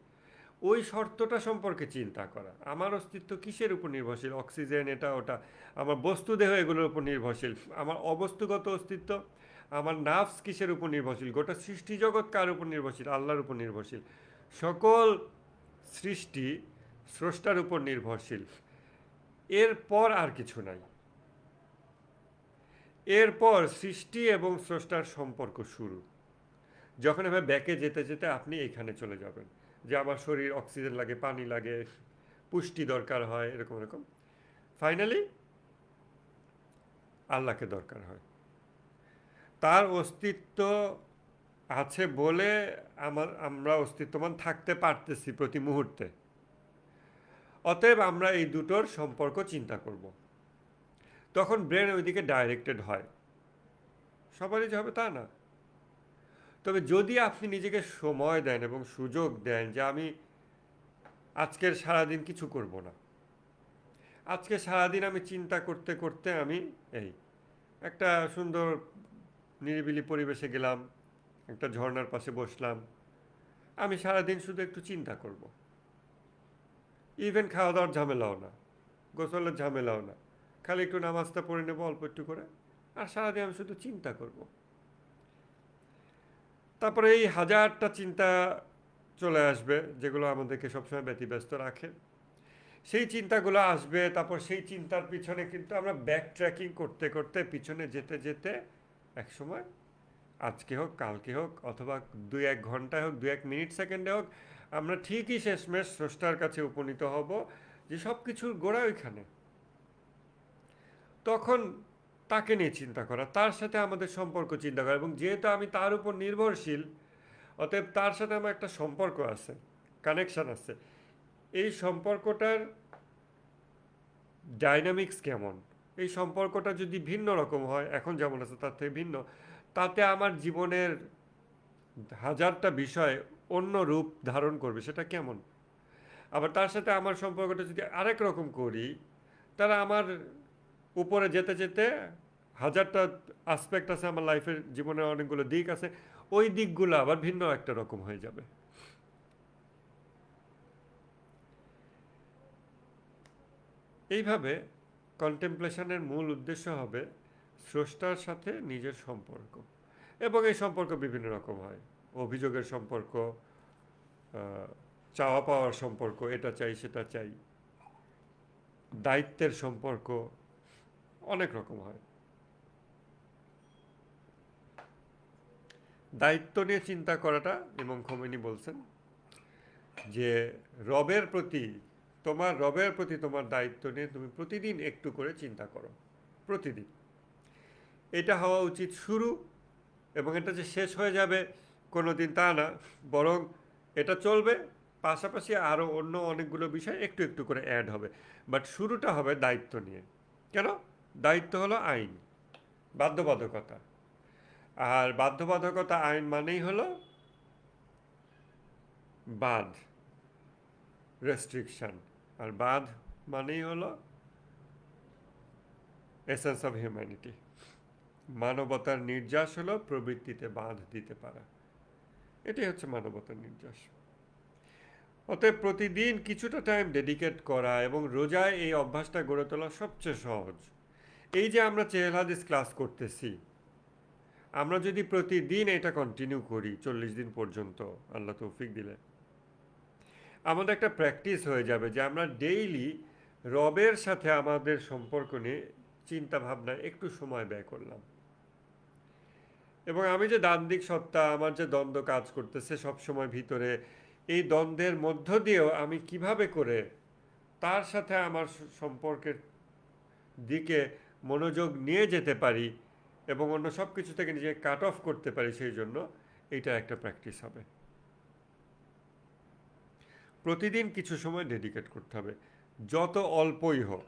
ওই শর্তটা সম্পর্কে চিন্তা করা, আমার অস্তিত্ব কিসের উপর নির্ভরশীল, অক্সিজেন, এটা ওটা, আমার বস্তুদেহ এগুলোর উপর নির্ভরশীল। আমার অবস্তুগত অস্তিত্ব, আমার নার্ভস কিসের উপর নির্ভরশীল, গোটা সৃষ্টি জগৎ কার উপর নির্ভরশীল? আল্লাহর উপর নির্ভরশীল। সকল সৃষ্টি স্রষ্টার উপর নির্ভরশীল। এরপর আর কিছু নাই। এরপর সৃষ্টি এবং স্রষ্টার সম্পর্ক শুরু। যখন এভাবে ব্যাকে যেতে যেতে আপনি এখানে চলে যাবেন যে আমার শরীর অক্সিজেন লাগে, পানি লাগে, পুষ্টি দরকার হয়, এরকম এরকম। ফাইনালি আল্লাহকে দরকার হয়। তার অস্তিত্ব আছে বলে আমরা অস্তিত্ববান থাকতে পারতেছি প্রতি মুহূর্তে। অতএব আমরা এই দুটোর সম্পর্ক চিন্তা করব। তখন ব্রেন ওইদিকে ডাইরেক্টেড হয়। সবারই যে হবে তা না, তবে যদি আপনি নিজেকে সময় দেন এবং সুযোগ দেন যে আমি আজকের সারাদিন কিছু করব না, আজকে সারাদিন আমি চিন্তা করতে করতে আমি এই একটা সুন্দর নিরিবিলি পরিবেশে গেলাম, একটা ঝর্ণার পাশে বসলাম, আমি সারাদিন শুধু একটু চিন্তা করব। ইভেন খাওয়া দাওয়ার ঝামেলাও না, গোসলের ঝামেলাও না, খালি একটু নামাজটা পড়ে নেবো অল্প একটু করে, আর সারাদিন আমি শুধু চিন্তা করব। তারপরে এই হাজারটা চিন্তা চলে আসবে যেগুলো আমাদেরকে সবসময় ব্যতিব্যস্ত রাখে। সেই চিন্তাগুলো আসবে, তারপর সেই চিন্তার পিছনে কিন্তু আমরা ব্যাক ট্র্যাকিং করতে করতে পিছনে যেতে যেতে একসময়, আজকে হোক কালকে হোক অথবা 2-1 ঘন্টায় হোক, 2-1 মিনিট সেকেন্ডে হোক, আমরা ঠিকই শেষমেশ স্রষ্টার কাছে উপনীত হব যে সব কিছুর গোড়া ওইখানে। তখন তাকে নিয়ে চিন্তা করা, তার সাথে আমাদের সম্পর্ক চিন্তা করা, এবং যেহেতু আমি তার উপর নির্ভরশীল, অতএব তার সাথে আমার একটা সম্পর্ক আছে, কানেকশান আছে। এই সম্পর্কটার ডাইনামিক্স কেমন, এই সম্পর্কটা যদি ভিন্ন রকম হয়, এখন যেমন আছে তার থেকে ভিন্ন, তাতে আমার জীবনের হাজারটা বিষয় অন্য রূপ ধারণ করবে, সেটা কেমন? আবার তার সাথে আমার সম্পর্কটা যদি আরেক রকম করি, তাহলে আমার উপরে যেতে যেতে হাজারটা আসপেক্ট আছে আমার লাইফের, জীবনের অনেকগুলো দিক আছে, ওই দিকগুলো আবার ভিন্ন একটা রকম হয়ে যাবে। এইভাবে কন্টেমপ্লেশনের মূল উদ্দেশ্য হবে স্রষ্টার সাথে নিজের সম্পর্ক, এবং এই সম্পর্ক বিভিন্ন রকম হয়। অভিযোগের সম্পর্ক, চাওয়া পাওয়ার সম্পর্ক, এটা চাই সেটা চাই, দায়িত্বের সম্পর্ক, অনেক রকম হয়। দায়িত্ব নিয়ে চিন্তা করাটা ইমাম খোমেনি বলছেন যে রবের প্রতি তোমার দায়িত্ব নিয়ে তুমি প্রতিদিন একটু করে চিন্তা করো, প্রতিদিন। এটা হওয়া উচিত শুরু, এবং এটা যে শেষ হয়ে যাবে কোনো দিন তা না, বরং এটা চলবে, পাশাপাশি আরও অন্য অনেকগুলো বিষয় একটু একটু করে অ্যাড হবে। বাট শুরুটা হবে দায়িত্ব নিয়ে। কেন? দায়িত্ব হলো আইন, বাধ্যবাধকতা। আর বাধ্যবাধকতা আইন মানেই হলো বাঁধ, রেস্ট্রিকশন। আর বাঁধ মানেই হলো এসেন্স অফ হিউম্যানিটি। মানবতার নির্যাস হলো প্রবৃত্তিতে বাঁধ দিতে পারা। এটাই হচ্ছে মানবতার নির্যাস। অতএব প্রতিদিন কিছুটা টাইম ডেডিকেট করা এবং রোজায় এই অভ্যাসটা গড়ে তোলা সবচেয়ে সহজ। এই যে আমরা চেহেল হাদিস ক্লাস করতেছি, আমরা যদি প্রতিদিন এটা কন্টিনিউ করি 40 দিন পর্যন্ত, আল্লাহ তৌফিক দিলে, আমাদের একটা প্র্যাকটিস হয়ে যাবে যে আমরা ডেইলি রবের সাথে আমাদের সম্পর্ক নিয়ে চিন্তা ভাবনায় একটু সময় ব্যয় করলাম। এবং আমি যে দ্বান্দ্বিক সত্তা, আমার যে দ্বন্দ্ব কাজ করতেছে সবসময় ভিতরে, এই দ্বন্দ্বের মধ্য দিয়েও আমি কিভাবে করে তার সাথে আমার সম্পর্কের দিকে মনোযোগ নিয়ে যেতে পারি এবং অন্য সব কিছু থেকে নিজেকে কাট অফ করতে পারি, সেই জন্য এইটা একটা প্র্যাকটিস হবে। প্রতিদিন কিছু সময় ডেডিকেট করতে হবে, যত অল্পই হোক।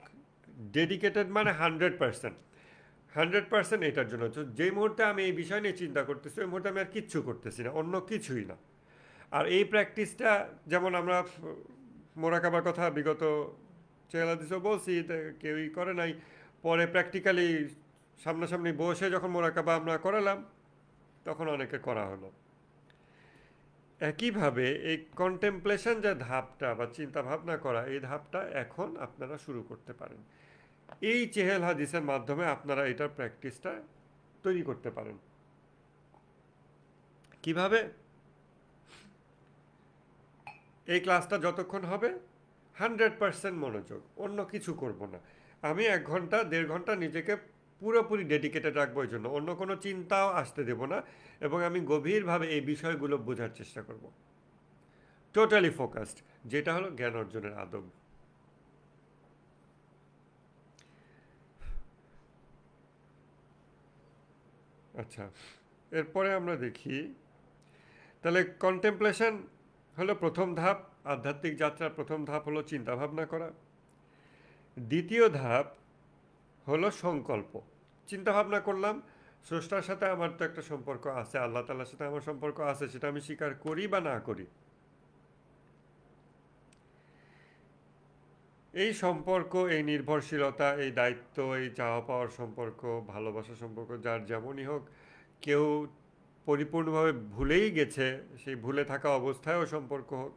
ডেডিকেটেড মানে 100%। 100% এটার জন্য। যেই মুহূর্তে আমি এই বিষয় নিয়ে চিন্তা করতেছি, ওই মুহূর্তে আমি আর কিচ্ছু করতেছি না, অন্য কিছুই না। আর এই প্র্যাকটিসটা, যেমন আমরা মোরাকাবার কথা বিগত চেহারা দিতেও বলছি, কেউই করে নাই, পরে প্র্যাকটিক্যালি সামনাসামনি বসে যখন মোরাকাবা আমরা করালাম, তখন অনেকে করা হলো। একইভাবে এই কন্টেমপ্লেশন যে ধাপটা বা চিন্তা ভাবনা করা, এই ধাপটা এখন আপনারা শুরু করতে পারেন। এই চেহেল হাদিসের মাধ্যমে আপনারা এটার প্র্যাকটিসটা তৈরি করতে পারেন। কিভাবে? এই ক্লাসটা যতক্ষণ হবে 100% মনোযোগ, অন্য কিছু করব না। আমি 1 ঘন্টা 1.5 ঘন্টা নিজেকে পুরোপুরি ডেডিকেটেড রাখবো এই জন্য, অন্য কোনো চিন্তাও আসতে দেব না, এবং আমি গভীরভাবে এই বিষয়গুলো বোঝার চেষ্টা করব, টোটালি ফোকাসড, যেটা হলো জ্ঞান অর্জনের আদব। আচ্ছা, এরপরে আমরা দেখি, তাহলে কন্টেমপ্লেশন হলো প্রথম ধাপ, আধ্যাত্মিক যাত্রার প্রথম ধাপ হলো চিন্তা ভাবনা করা। দ্বিতীয় ধাপ হলো সংকল্প। চিন্তা ভাবনা করলাম, স্রষ্টার সাথে আমার তো একটা সম্পর্ক আছে, আল্লাহ তাআলার সাথে আমার সম্পর্ক আছে, সেটা আমি স্বীকার করি বা না করি। এই সম্পর্ক, এই নির্ভরশীলতা, এই দায়িত্ব, এই চাওয়া পাওয়ার সম্পর্ক, ভালোবাসার সম্পর্ক, যার যেমনই হোক, কেউ পরিপূর্ণভাবে ভুলেই গেছে, সেই ভুলে থাকা অবস্থায়ও সম্পর্ক হোক,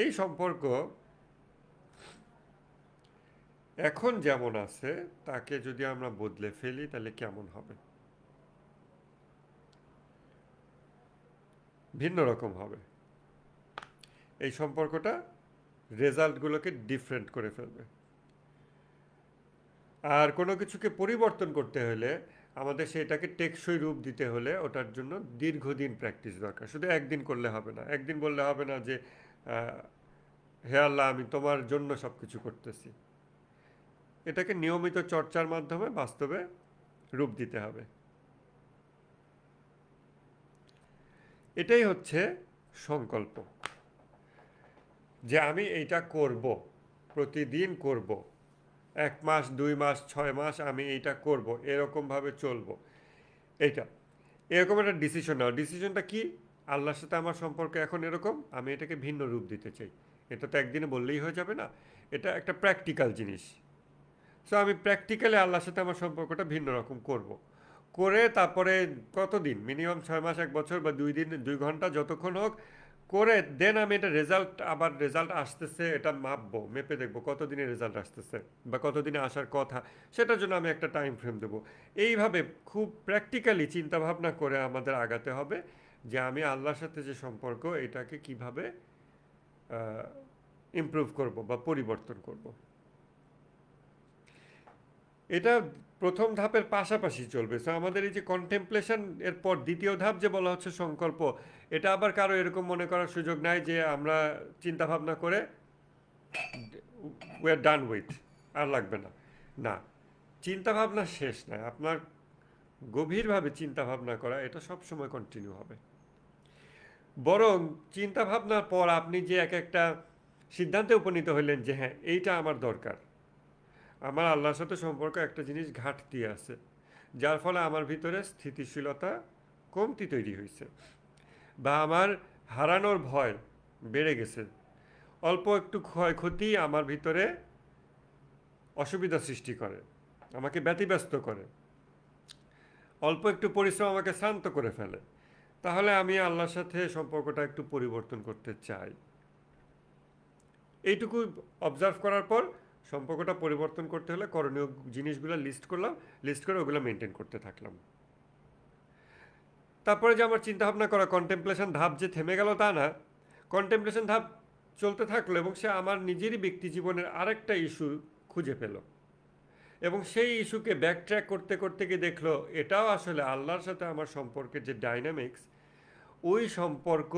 এই সম্পর্ক এখন যেমন আছে তাকে যদি আমরা বদলে ফেলি তাহলে কেমন হবে? ভিন্ন রকম হবে। এই সম্পর্কটা রেজাল্টগুলোকে ডিফারেন্ট করে ফেলবে। আর কোনো কিছুকে পরিবর্তন করতে হলে, আমাদের সেটাকে টেকসই রূপ দিতে হলে, ওটার জন্য দীর্ঘদিন প্র্যাকটিস দরকার। শুধু একদিন করলে হবে না, একদিন বললে হবে না যে হে আল্লাহ আমি তোমার জন্য সব কিছু করতেছি। এটাকে নিয়মিত চর্চার মাধ্যমে বাস্তবে রূপ দিতে হবে। এটাই হচ্ছে সংকল্প, যে আমি এইটা করব, প্রতিদিন করব, 1 মাস 2 মাস 6 মাস আমি এইটা করব, এরকমভাবে চলবো। এইটা এরকম একটা ডিসিশন নাও। ডিসিশনটা কি? আল্লাহর সাথে আমার সম্পর্ক এখন এরকম, আমি এটাকে ভিন্ন রূপ দিতে চাই। এটা তো একদিনে বললেই হয়ে যাবে না, এটা একটা প্র্যাকটিক্যাল জিনিস। সো আমি প্র্যাকটিক্যালি আল্লাহর সাথে আমার সম্পর্কটা ভিন্ন রকম করব। করে তারপরে কতদিন, মিনিমাম 6 মাস 1 বছর বা 2 দিন 2 ঘন্টা যতক্ষণ হোক করে, দেন আমি এটা রেজাল্ট আসতেছে এটা মাপবো, মেপে দেখবো কতদিনে রেজাল্ট আসতেছে বা কতদিনে আসার কথা, সেটার জন্য আমি একটা টাইম ফ্রেম দেবো। এইভাবে খুব প্র্যাকটিক্যালি চিন্তাভাবনা করে আমাদের আগাতে হবে যে আমি আল্লাহর সাথে যে সম্পর্ক, এটাকে কিভাবে ইমপ্রুভ করব বা পরিবর্তন করব। এটা প্রথম ধাপের পাশাপাশি চলবে। সো আমাদের এই যে কন্টেম্পলেশন এর পর দ্বিতীয় ধাপ যে বলা হচ্ছে সংকল্প, এটা আবার কারো এরকম মনে করার সুযোগ নাই যে আমরা চিন্তা ভাবনা করে উই আর ডান উইথ, আর লাগবে না। না, চিন্তা ভাবনা শেষ নয়, আপনার গভীরভাবে চিন্তা ভাবনা করা এটা সবসময় কন্টিনিউ হবে। বরং চিন্তা ভাবনার পর আপনি যে এক একটা সিদ্ধান্তে উপনীত হইলেন যে হ্যাঁ এইটা আমার দরকার, আমার আল্লাহর সাথে সম্পর্ক একটা জিনিস ঘাটতি আছে, যার ফলে আমার ভিতরে স্থিতিশীলতা কমতি তৈরি হয়েছে, বা আমার হারানোর ভয় বেড়ে গেছে, অল্প একটু ক্ষয়ক্ষতি আমার ভিতরে অসুবিধা সৃষ্টি করে, আমাকে ব্যতিব্যস্ত করে, অল্প একটু পরিশ্রম আমাকে শান্ত করে ফেলে, তাহলে আমি আল্লাহর সাথে সম্পর্কটা একটু পরিবর্তন করতে চাই। এইটুকু অবজার্ভ করার পর সম্পর্কটা পরিবর্তন করতে হলে করণীয় জিনিসগুলো লিস্ট করলাম, লিস্ট করে ওগুলো মেনটেন করতে থাকলাম। তারপরে যে আমার চিন্তাভাবনা করা কন্টেম্পলেশন ধাপ যে থেমে গেল তা না, কন্টেম্পলেশন ধাপ চলতে থাকলো এবং সে আমার নিজেরই ব্যক্তি জীবনের আরেকটা ইস্যু খুঁজে পেল, এবং সেই ইস্যুকে ব্যাকট্র্যাক করতে করতে গিয়ে দেখলো এটাও আসলে আল্লাহর সাথে আমার সম্পর্কের যে ডাইনামিক্স, ওই সম্পর্ক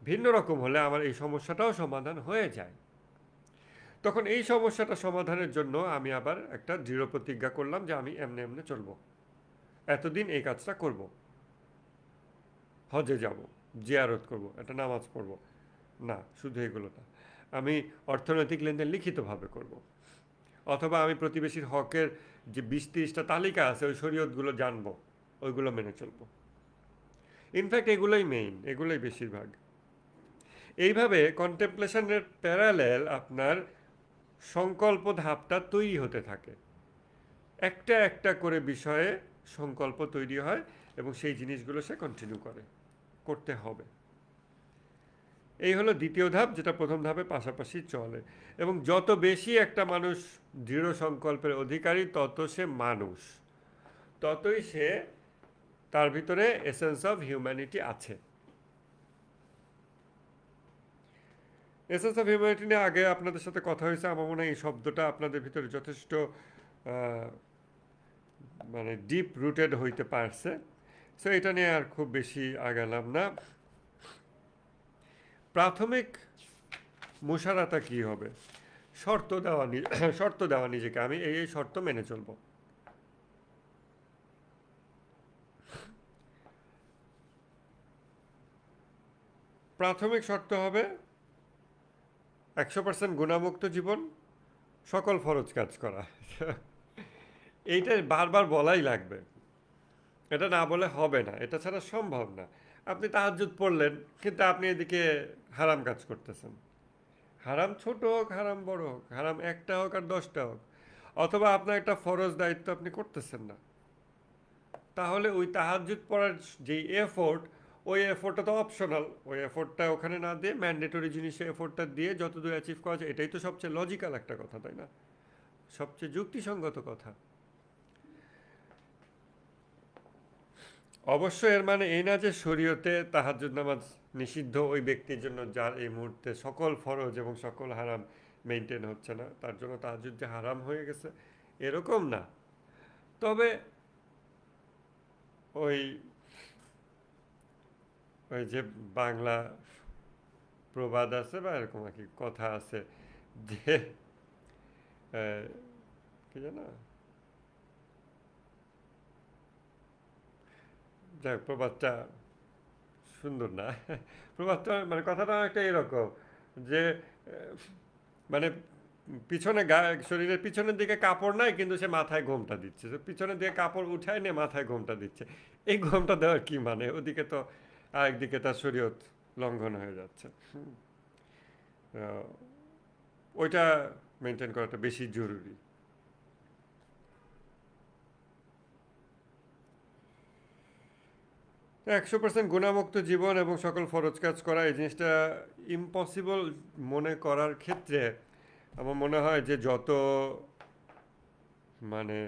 ভিন্ন রকম হলে আমার এই সমস্যাটাও সমাধান হয়ে যায়। তখন এই সমস্যাটা সমাধানের জন্য আমি আবার একটা দৃঢ় প্রতিজ্ঞা করলাম যে আমি এমনি এমনি চলবো, এতদিন এই কাজটা করব, হজে যাব, জিয়ারত করব, একটা নামাজ পড়ব, না শুধু এগুলো না, আমি অর্থনৈতিক লেনদেন লিখিতভাবে করব, অথবা আমি প্রতিবেশীর হকের যে 20-30টা তালিকা আছে ওই শরীয়তগুলো জানবো, ওইগুলো মেনে চলবো। ইনফ্যাক্ট এগুলোই মেইন, এগুলোই বেশিরভাগ। এইভাবে কন্টেম্পলেশনের প্যারালেল আপনার সংকল্প ধাপটা তৈরি হতে থাকে, একটা একটা করে বিষয়ে সংকল্প তৈরি হয় এবং সেই জিনিসগুলো সে কন্টিনিউ করতে হবে। এই হলো দ্বিতীয় ধাপ, যেটা প্রথম ধাপে পাশাপাশি চলে। এবং যত বেশি একটা মানুষ দৃঢ় সংকল্পের অধিকারী, তত সে মানুষ, ততই সে তার ভিতরে এসেন্স অফ হিউম্যানিটি আছে। এসেন্স অফ হিউম্যানিটি নিয়ে আগে আপনাদের সাথে কথা হয়েছে, আমার মনে হয় এই শব্দটা আপনাদের ভিতরে যথেষ্ট মানে ডিপ রুটেড হইতে পারছে। সো এটা নিয়ে আর খুব বেশি আগালাম না। প্রাথমিক মুশারাতা কি হবে? শর্ত দেওয়া নিজেকে, আমি এই শর্ত মেনে চলব। প্রাথমিক শর্ত হবে 100% গুণামুক্ত জীবন, সকল ফরজ কাজ করা। এইটা বারবার বলাই লাগবে, এটা না বলে হবে না, এটা ছাড়া সম্ভব না। আপনি তাহাজ্জুদ পড়লেন কিন্তু আপনি এদিকে হারাম কাজ করতেছেন, হারাম ছোট হোক হারাম বড় হোক, হারাম একটা হোক আর 10টা হোক, অথবা আপনার একটা ফরজ দায়িত্ব আপনি করতেছেন না, তাহলে ওই তাহাজ্জুদ পড়ার যেই এফোর্ট, ওই এফোর্টটা তো অপশনাল, ওই এফোর্টটা ওখানে না দিয়ে ম্যান্ডেটরি জিনিসে এফোর্টটা দিয়ে যতদূর অ্যাচিভ করা যায়, এটাই তো সবচেয়ে লজিক্যাল একটা কথা, তাই না? সবচেয়ে যুক্তিসঙ্গত কথা। অবশ্য এর মানে এই না যে শরীয়তে তাহাজ্জুদ নামাজ নিষিদ্ধ ওই ব্যক্তির জন্য যার এই মুহূর্তে সকল ফরজ এবং সকল হারাম মেনটেন হচ্ছে না, তার জন্য তাহাজ্জুদ যে হারাম হয়ে গেছে এরকম না। তবে ওই ওই যে বাংলা প্রবাদ আছে বা এরকম আর কি কথা আছে যে কি জানো, যাক প্রবাদটা সুন্দর না। প্রবাদটা মানে কথাটা একটা এরকম যে মানে পিছনে শরীরের পিছনের দিকে কাপড় নাই কিন্তু সে মাথায় ঘোমটা দিচ্ছে, পিছনের দিকে কাপড় উঠায় নিয়ে মাথায় ঘোমটা দিচ্ছে, এই ঘোমটা দেওয়ার কি মানে? ওদিকে তো আরেকদিকে তার শরীয়ত লঙ্ঘন হয়ে যাচ্ছে। ওইটা মেনটেন করাটা বেশি জরুরি। 100% গুণামুক্ত জীবন এবং সকল ফরজ কাজ করা, এই জিনিসটা ইম্পসিবল মনে করার ক্ষেত্রে আমার মনে হয় যে যত মানে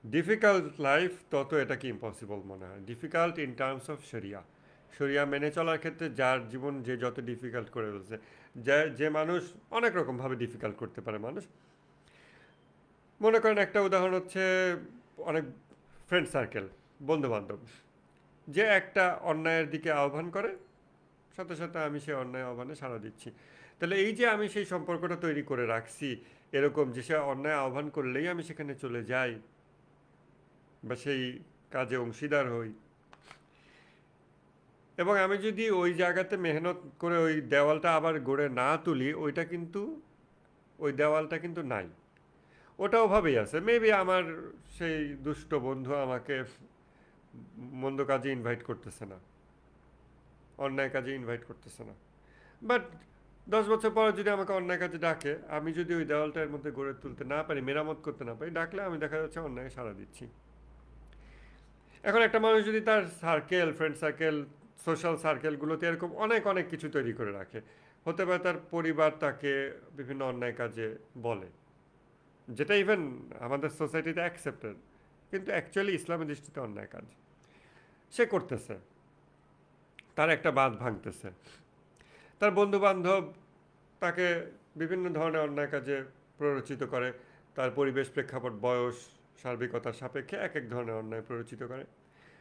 ডিফিকাল্ট লাইফ তত এটাকে ইম্পসিবল মনে হয়। ডিফিকাল্ট ইন টার্মস অফ শরিয়া মেনে চলার ক্ষেত্রে যার জীবন যে যত ডিফিকাল্ট করে ফেলছে, যে মানুষ অনেক রকমভাবে ডিফিকাল্ট করতে পারে মানুষ, মনে করেন একটা উদাহরণ হচ্ছে অনেক ফ্রেন্ড সার্কেল, বন্ধু বান্ধব, যে একটা অন্যায়ের দিকে আহ্বান করে, সাথে সাথে আমি সেই অন্যায় আহ্বানে সাড়া দিচ্ছি। তাহলে এই যে আমি সেই সম্পর্কটা তৈরি করে রাখছি এরকম যে সে অন্যায় আহ্বান করলেই আমি সেখানে চলে যাই বা সেই কাজে অংশীদার হই, এবং আমি যদি ওই জায়গাতে মেহনত করে ওই দেওয়ালটা আবার গড়ে না তুলি, ওইটা কিন্তু, ওই দেওয়ালটা কিন্তু নাই, ওটা ওভাবেই আছে। মেবি আমার সেই দুষ্ট বন্ধু আমাকে মন্দ কাজে ইনভাইট করতেছে না, অন্যায় কাজে ইনভাইট করতেছে না, বাট 10 বছর পরে যদি আমাকে অন্যায় কাজে ডাকে, আমি যদি ওই দেওয়ালটার মধ্যে গড়ে তুলতে না পারি, মেরামত করতে না পারি, ডাকলে আমি দেখা যাচ্ছে অন্যায় সাড়া দিচ্ছি। এখন একটা মানুষ যদি তার সার্কেল, ফ্রেন্ড সার্কেল, সোশ্যাল সার্কেলগুলোতে এরকম অনেক অনেক কিছু তৈরি করে রাখে, হতে পারে তার পরিবার তাকে বিভিন্ন অন্যায় কাজে বলে, যেটা ইভেন আমাদের সোসাইটিতে অ্যাকসেপ্টেড, কিন্তু অ্যাকচুয়ালি ইসলামের দৃষ্টিতে অন্যায় কাজ সে করতেছে, তার একটা বাঁধ ভাঙতেছে। তার বন্ধু বান্ধব তাকে বিভিন্ন ধরনের অন্যায় কাজে প্ররোচিত করে, তার পরিবেশ, প্রেক্ষাপট, বয়স, সার্বিকতার সাপেক্ষে এক এক ধরনের অন্যায় প্ররোচিত করে,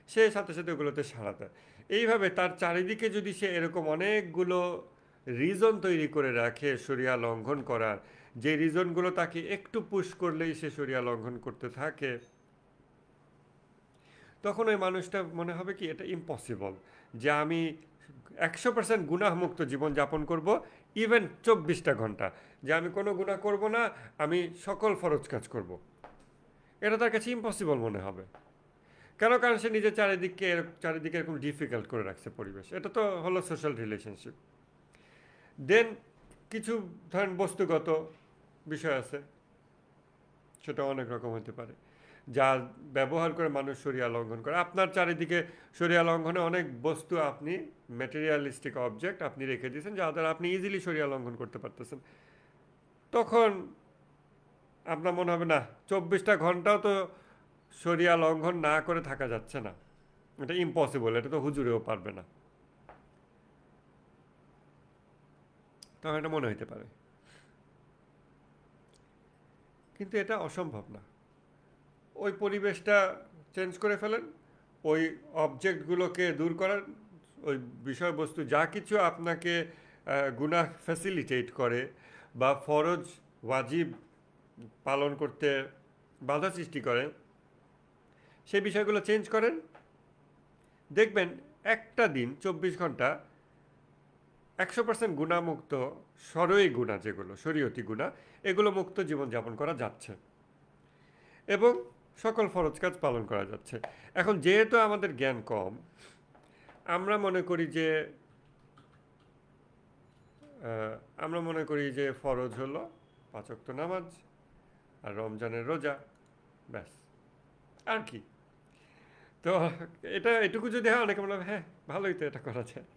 সে সাথে সাথে ওগুলোতে সাড়া দেয়। এইভাবে তার চারিদিকে যদি সে এরকম অনেকগুলো রিজন তৈরি করে রাখে শরিয়া লঙ্ঘন করার, যে রিজনগুলো তাকে একটু পুশ করলেই সে শরিয়া লঙ্ঘন করতে থাকে, তখন ওই মানুষটা মনে হবে কি এটা ইম্পসিবল যে আমি 100% গুনাহমুক্ত জীবনযাপন করব, ইভেন 24টা ঘন্টা, যে আমি কোনো গুনাহ করব না, আমি সকল ফরজ কাজ করব। এটা তার কাছে ইম্পসিবল মনে হবে। কেন? কারণ সে নিজের চারিদিকে এরকম ডিফিকাল্ট করে রাখছে পরিবেশ। এটা তো হলো সোশ্যাল রিলেশনশিপ। দেন কিছু ধরেন বস্তুগত বিষয় আছে, সেটা অনেক রকম হতে পারে, যা ব্যবহার করে মানুষ শরিয়া লঙ্ঘন করে। আপনার চারিদিকে শরিয়া লঙ্ঘনে অনেক বস্তু, আপনি ম্যাটেরিয়ালিস্টিক অবজেক্ট আপনি রেখে দিয়েছেন যা দ্বারা আপনি ইজিলি শরিয়া লঙ্ঘন করতে পারতেছেন। তখন আপনার মনে হবে না, 24টা ঘন্টাও তো শরিয়া লঙ্ঘন না করে থাকা যাচ্ছে না, এটা ইম্পসিবল, এটা তো হুজুরেও পারবে না, তখন এটা মনে হইতে পারে। কিন্তু এটা অসম্ভব না। ওই পরিবেশটা চেঞ্জ করে ফেলেন, ওই অবজেক্টগুলোকে দূর করার, ওই বিষয়বস্তু যা কিছু আপনাকে গুনাহ ফ্যাসিলিটেট করে বা ফরজ ওয়াজিব পালন করতে বাধা সৃষ্টি করে, সেই বিষয়গুলো চেঞ্জ করেন, দেখবেন একটা দিন 24 ঘন্টা 100% গুণামুক্ত, সরই গুণা যেগুলো শরীয়তি গুণা, এগুলো মুক্ত জীবনযাপন করা যাচ্ছে এবং সকল ফরজ কাজ পালন করা যাচ্ছে। এখন যেহেতু আমাদের জ্ঞান কম, আমরা মনে করি যে আমরা মনে করি যে ফরজ হলো 5 ওয়াক্ত নামাজ আর রমজানের রোজা, ব্যাস, আর কি। তো এটা এটুকু যদি হয়, অনেকে বলবে হ্যাঁ ভালোই তো, এটা করা যায়।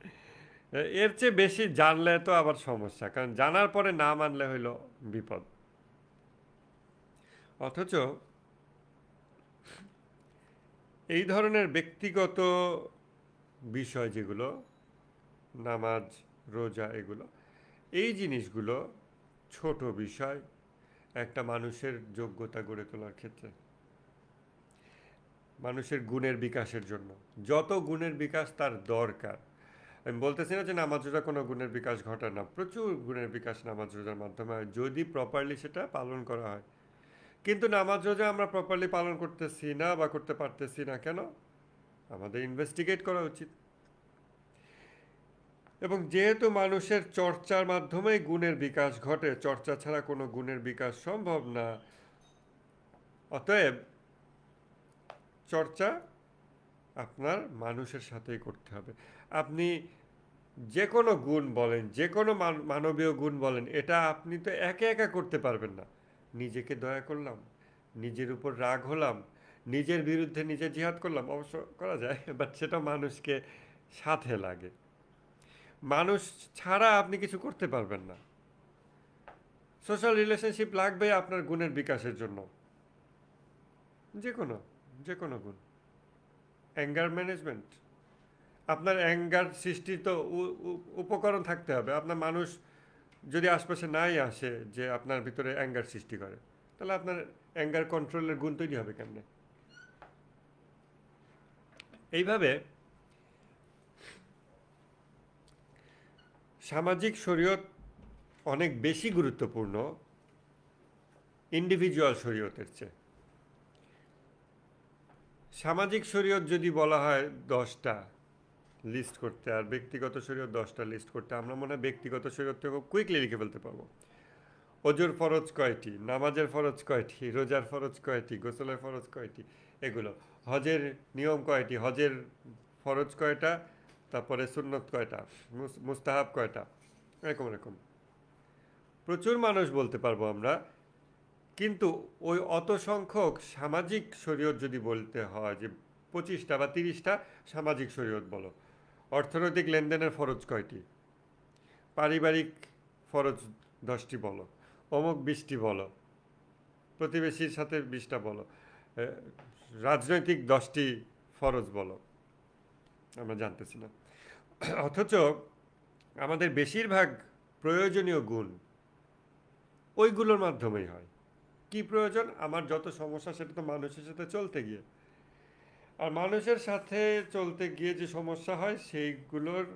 এর চেয়ে বেশি জানলে তো আবার সমস্যা, কারণ জানার পরে না মানলে হইল বিপদ। অথচ এই ধরনের ব্যক্তিগত বিষয় যেগুলো, নামাজ, রোজা, এগুলো, এই জিনিসগুলো ছোট বিষয় একটা মানুষের যোগ্যতা গড়ে তোলার ক্ষেত্রে, মানুষের গুণের বিকাশের জন্য। যত গুণের বিকাশ তার দরকার, আমি বলতেছি না যে নামাজ রোজা কোনো গুণের বিকাশ ঘটায় না, প্রচুর গুণের বিকাশ নামাজ রোজার মাধ্যমে হয় যদি প্রপারলি সেটা পালন করা হয়। কিন্তু নামাজ রোজা আমরা প্রপারলি পালন করতেছি না বা করতে পারতেছি না কেন, আমাদের ইনভেস্টিগেট করা উচিত। এবং যেহেতু মানুষের চর্চার মাধ্যমেই গুণের বিকাশ ঘটে, চর্চা ছাড়া কোনো গুণের বিকাশ সম্ভব না, অতএব চর্চা আপনার মানুষের সাথেই করতে হবে। আপনি যে কোনো গুণ বলেন, যে কোনো মানবীয় গুণ বলেন, এটা আপনি তো একা একা করতে পারবেন না। নিজেকে দয়া করলাম, নিজের উপর রাগ হলাম, নিজের বিরুদ্ধে নিজে জিহাদ করলাম, অবশ্য করা যায়, বাট সেটা মানুষকে সাথে লাগে। মানুষ ছাড়া আপনি কিছু করতে পারবেন না। সোশ্যাল রিলেশনশিপ লাগবে আপনার গুণের বিকাশের জন্য, যে কোনো যে কোনো গুণ। অ্যাঙ্গার ম্যানেজমেন্ট, আপনার অ্যাঙ্গার সৃষ্টি তো উপকরণ থাকতে হবে। আপনার মানুষ যদি আশপাশে নাই আসে যে আপনার ভিতরে অ্যাঙ্গার সৃষ্টি করে, তাহলে আপনার অ্যাঙ্গার কন্ট্রোলের গুণ তৈরি হবে কেমনে? এইভাবে সামাজিক শরীয়ত অনেক বেশি গুরুত্বপূর্ণ ইন্ডিভিজুয়াল শরীয়তের চেয়ে। সামাজিক শরীয়ত যদি বলা হয় 10টা লিস্ট করতে, আর ব্যক্তিগত শরীয়ত 10টা লিস্ট করতে, আমরা মনে হয় ব্যক্তিগত শরীয়ত থেকে খুব কুইকলি লিখে ফেলতে পারবো। অজুর ফরজ কয়টি, নামাজের ফরজ কয়টি, রোজার ফরজ কয়টি, গোসলের ফরজ কয়টি, এগুলো। হজের নিয়ম কয়টি, হজের ফরজ কয়টা, তারপরে সুন্নত কয়টা, মুস্তাহাব কয়টা, এরকম এরকম প্রচুর মানুষ বলতে পারবো আমরা। কিন্তু ওই অত সংখ্যক সামাজিক শরীয়ত যদি বলতে হয় যে 25টা বা 30টা সামাজিক শরীয়ত বলো, অর্থনৈতিক লেনদেনের ফরজ কয়টি, পারিবারিক ফরজ 10টি বলো, অমুক 20টি বলো, প্রতিবেশীর সাথে 20টা বলো, রাজনৈতিক 10টি ফরজ বলো, আমরা জানতেছি না। অথচ আমাদের বেশিরভাগ প্রয়োজনীয় গুণ ওইগুলোর মাধ্যমেই হয়। কি প্রয়োজন? আমার যত সমস্যা সেটা তো মানুষের সাথে চলতে গিয়ে, আর মানুষের সাথে চলতে গিয়ে যে সমস্যা হয় সেইগুলোর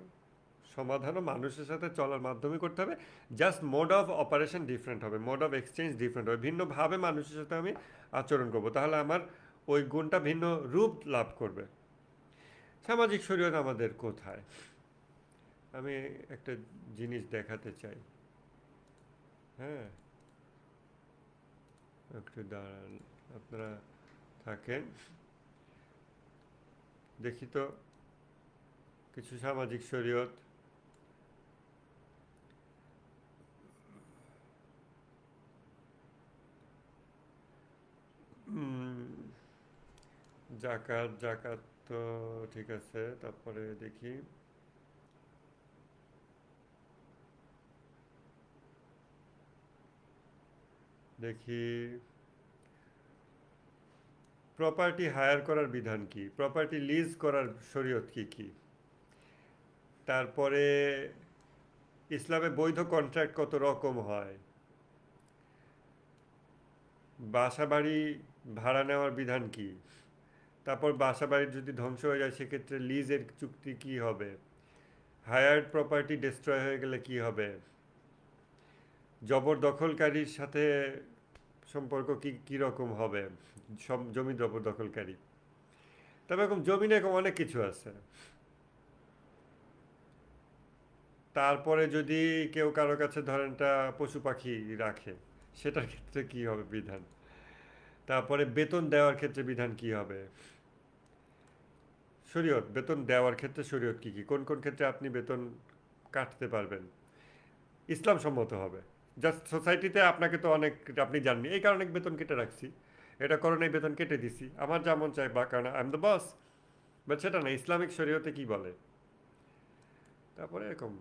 সমাধানও মানুষের সাথে চলার মাধ্যমে করতে হবে। Just mode of operation different হবে, মোড অফ এক্সচেঞ্জ ডিফারেন্ট হবে, ভিন্নভাবে মানুষের সাথে আমি আচরণ করব, তাহলে আমার ওই গুণটা ভিন্ন রূপ লাভ করবে। সামাজিক শরীয়ত আমাদের কোথায়? আমি একটা জিনিস দেখাতে চাই। হ্যাঁ, একটু দাঁড়ান, আপনারা থাকেন, দেখি তো কিছু সামাজিক শরীয়ত। জাকাত, জাকাত তো ঠিক আছে, তারপরে দেখি দেখি প্রপার্টি হায়ার করার বিধান কি, প্রপার্টি লিজ করার শরীয়ত কি কি, তারপরে ইসলামে বৈধ কন্ট্রাক্ট কত রকম হয়, বাসা বাড়ি ভাড়া নেওয়ার বিধান কি, তারপর বাসা বাড়ি যদি ধ্বংস হয়ে যায় সেক্ষেত্রে লিজের চুক্তি কি হবে, হায়ার্ড প্রপার্টি ডিস্ট্রয় হয়ে গেলে কি হবে, জবরদখলকারীর সাথে সম্পর্ক কি কীরকম হবে, সব জমি জবরদখলকারী, তবে এরকম জমি নিয়ে এরকম অনেক কিছু আছে। তারপরে যদি কেউ কারো কাছে ধরেন একটা পশু পাখি রাখে, সেটার ক্ষেত্রে কি হবে বিধান, তারপরে বেতন দেওয়ার ক্ষেত্রে বিধান কি হবে, শরীয়ত বেতন দেওয়ার ক্ষেত্রে শরীয়ত কি কি, কোন কোন ক্ষেত্রে আপনি বেতন কাটতে পারবেন, ইসলাম সম্মত হবে। জাস্ট সোসাইটিতে আপনাকে তো অনেক, আপনি জাননি এই কারণে বেতন কেটে রাখছি, এটা করণে বেতন কেটে দিছি, আমার যেমন চাই, বা কারণ I am the boss, but সেটা না, ইসলামিক শরীয়তে কি বলে। তারপরে এরকম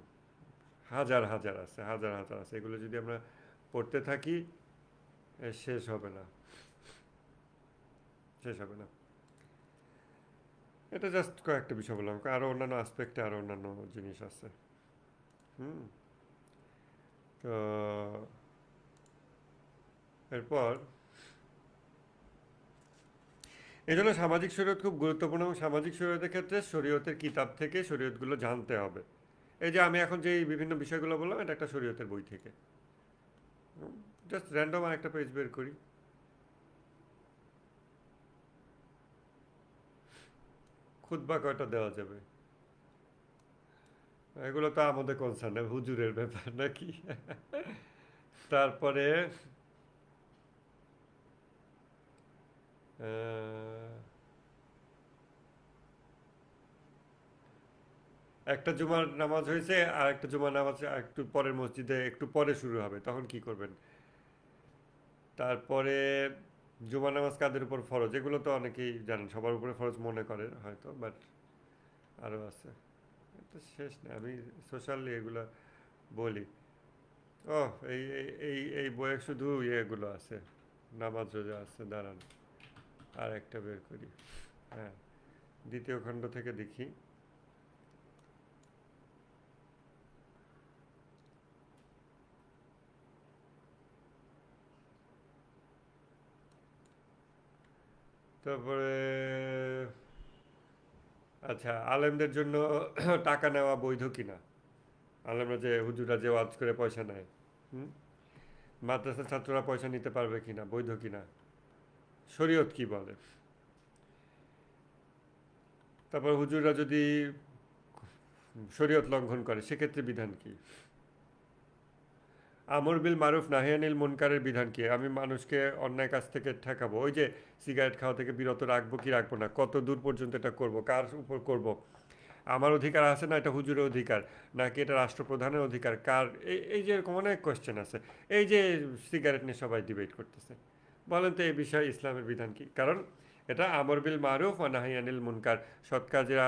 হাজার হাজার আছে, হাজার হাজার আছে, এগুলো যদি আমরা পড়তে থাকি শেষ হবে না, শেষ হবে না। এটা জাস্ট কয়েকটা বিষয় বললাম, আরও অন্যান্য আসপেক্টে আরও অন্যান্য জিনিস আছে। হুম, তো এরপর এই জন্য সামাজিক শরীয়ত খুব গুরুত্বপূর্ণ, এবং সামাজিক শরীয়তের ক্ষেত্রে শরীয়তের কিতাব থেকে শরীয়তগুলো জানতে হবে। এই যে আমি এখন যে বিভিন্ন বিষয়গুলো বললাম, এটা একটা শরীয়তের বই থেকে। জাস্ট র্যান্ডম আর একটা পেজ বের করি, খুতবা কয়টা দেওয়া যাবে, এগুলো তো আমাদের কনসার্ন, হুজুরের ব্যাপার নাকি। তারপরে একটা জুমার নামাজ হয়েছে, আর একটা জুমার নামাজ একটু পরের মসজিদে একটু পরে শুরু হবে, তখন কি করবেন। তারপরে জুমার নামাজ কাদের উপর ফরজ, এগুলো তো অনেকেই জানেন, সবার উপরে ফরজ মনে করে হয়তো, বাট আরও আছে, এটা শেষ না, আমি সোশ্যালি এগুলো বলি। ও, এই এই এই এই বইয়ে শুধু ইয়েগুলো আছে, নামাজ রোজা আছে, দাঁড়ান আর একটা বের করি। হ্যাঁ, দ্বিতীয় খণ্ড থেকে দেখি। তারপরে আচ্ছা, আলেমদের জন্য টাকা নেওয়া বৈধ কিনা? আলেমরা যে হুজুরা যে ওয়াজ করে পয়সা নেয়, হুম, মাদ্রাসার ছাত্ররা পয়সা নিতে পারবে কিনা, বৈধ কিনা, শরীয়ত কি বলে? তারপর হুজুররা যদি শরীয়ত লঙ্ঘন করে সেক্ষেত্রে বিধান কি? আমর বিল মারুফ নাহিয়ানিল মুনকারের বিধান কি? আমি মানুষকে অন্যায় কাজ থেকে ঠেকাবো, ওই যে সিগারেট খাওয়া থেকে বিরত রাখবো কি রাখবো না, কত দূর পর্যন্ত এটা করব, কার উপর করব, আমার অধিকার আছে না এটা হুজুরের অধিকার, নাকি এটা রাষ্ট্রপ্রধানের অধিকার, কার, এই যে এরকম অনেক কোয়েশ্চেন আছে। এই যে সিগারেট নিয়ে সবাই ডিবেট করতেছে, বলেন তো এই বিষয়ে ইসলামের বিধান কি? কারণ এটা আমর বিল মারুফ ও নাহিয়ানিল মুনকার, সৎ কাজের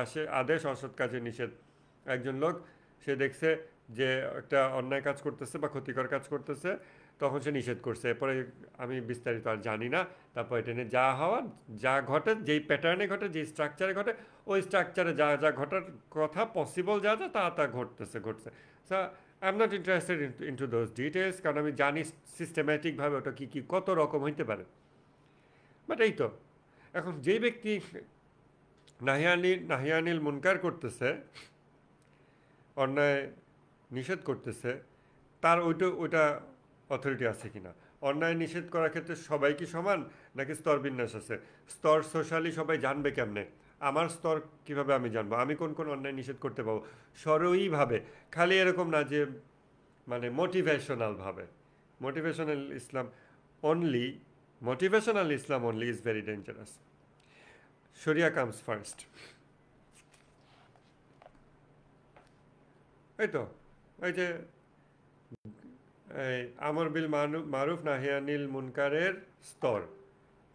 আদেশ, অসৎ কাজের নিষেধ। একজন লোক সে দেখছে যে একটা অন্যায় কাজ করতেছে বা ক্ষতিকর কাজ করতেছে, তখন সে নিষেধ করছে। এরপরে আমি বিস্তারিত আর জানি না। তারপর এটা নিয়ে যা হওয়ার, যা ঘটে, যেই প্যাটার্নে ঘটে, যেই স্ট্রাকচারে ঘটে, ওই স্ট্রাকচারে যা যা ঘটার কথা পসিবল যা যা তা তা ঘটছে। So I am not interested into those details, কারণ আমি জানি সিস্টেম্যাটিকভাবে ওটা কী কী কত রকম হইতে পারে। বাট এই তো, এখন যেই ব্যক্তি নাহিয়ানিল মুনকার করতেছে, অন্যায় নিষেধ করতেছে, তার ওইটা অথরিটি আছে কিনা? অন্যায় নিষেধ করার ক্ষেত্রে সবাই কি সমান, নাকি স্তর বিন্যাস আছে? স্তর সোশ্যালি সবাই জানবে কেমনে? আমার স্তর কিভাবে আমি জানবো আমি কোন কোন অন্যায় নিষেধ করতে পারবো? সরইভাবে, খালি এরকম না যে মানে মোটিভেশনালভাবে। Motivational Islam only, motivational Islam only is very dangerous. Sharia comes first. এই তো, ওই যে এই আমর বিল মারুফ নাহিয়ানিল মুনকারের স্তর,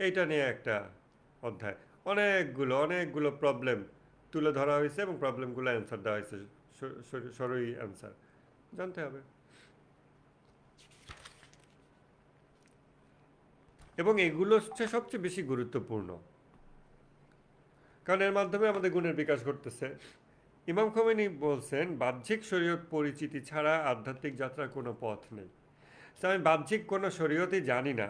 এইটা নিয়ে একটা অধ্যায়, অনেকগুলো প্রবলেম তুলে ধরা হয়েছে এবং প্রবলেমগুলো অ্যান্সার দেওয়া হয়েছে, সরই অ্যান্সার জানতে হবে। এবং এগুলো হচ্ছে সবচেয়ে বেশি গুরুত্বপূর্ণ, কারণ এর মাধ্যমে আমাদের গুণের বিকাশ ঘটতেছে। ইমাম খোমেনি বলছেন, বাহ্যিক শরীয়ত পরিচিতি ছাড়া আধ্যাত্মিক যাত্রার কোনো পথ নেই। আমি বাহ্যিক কোনো শরীয়তই জানি না।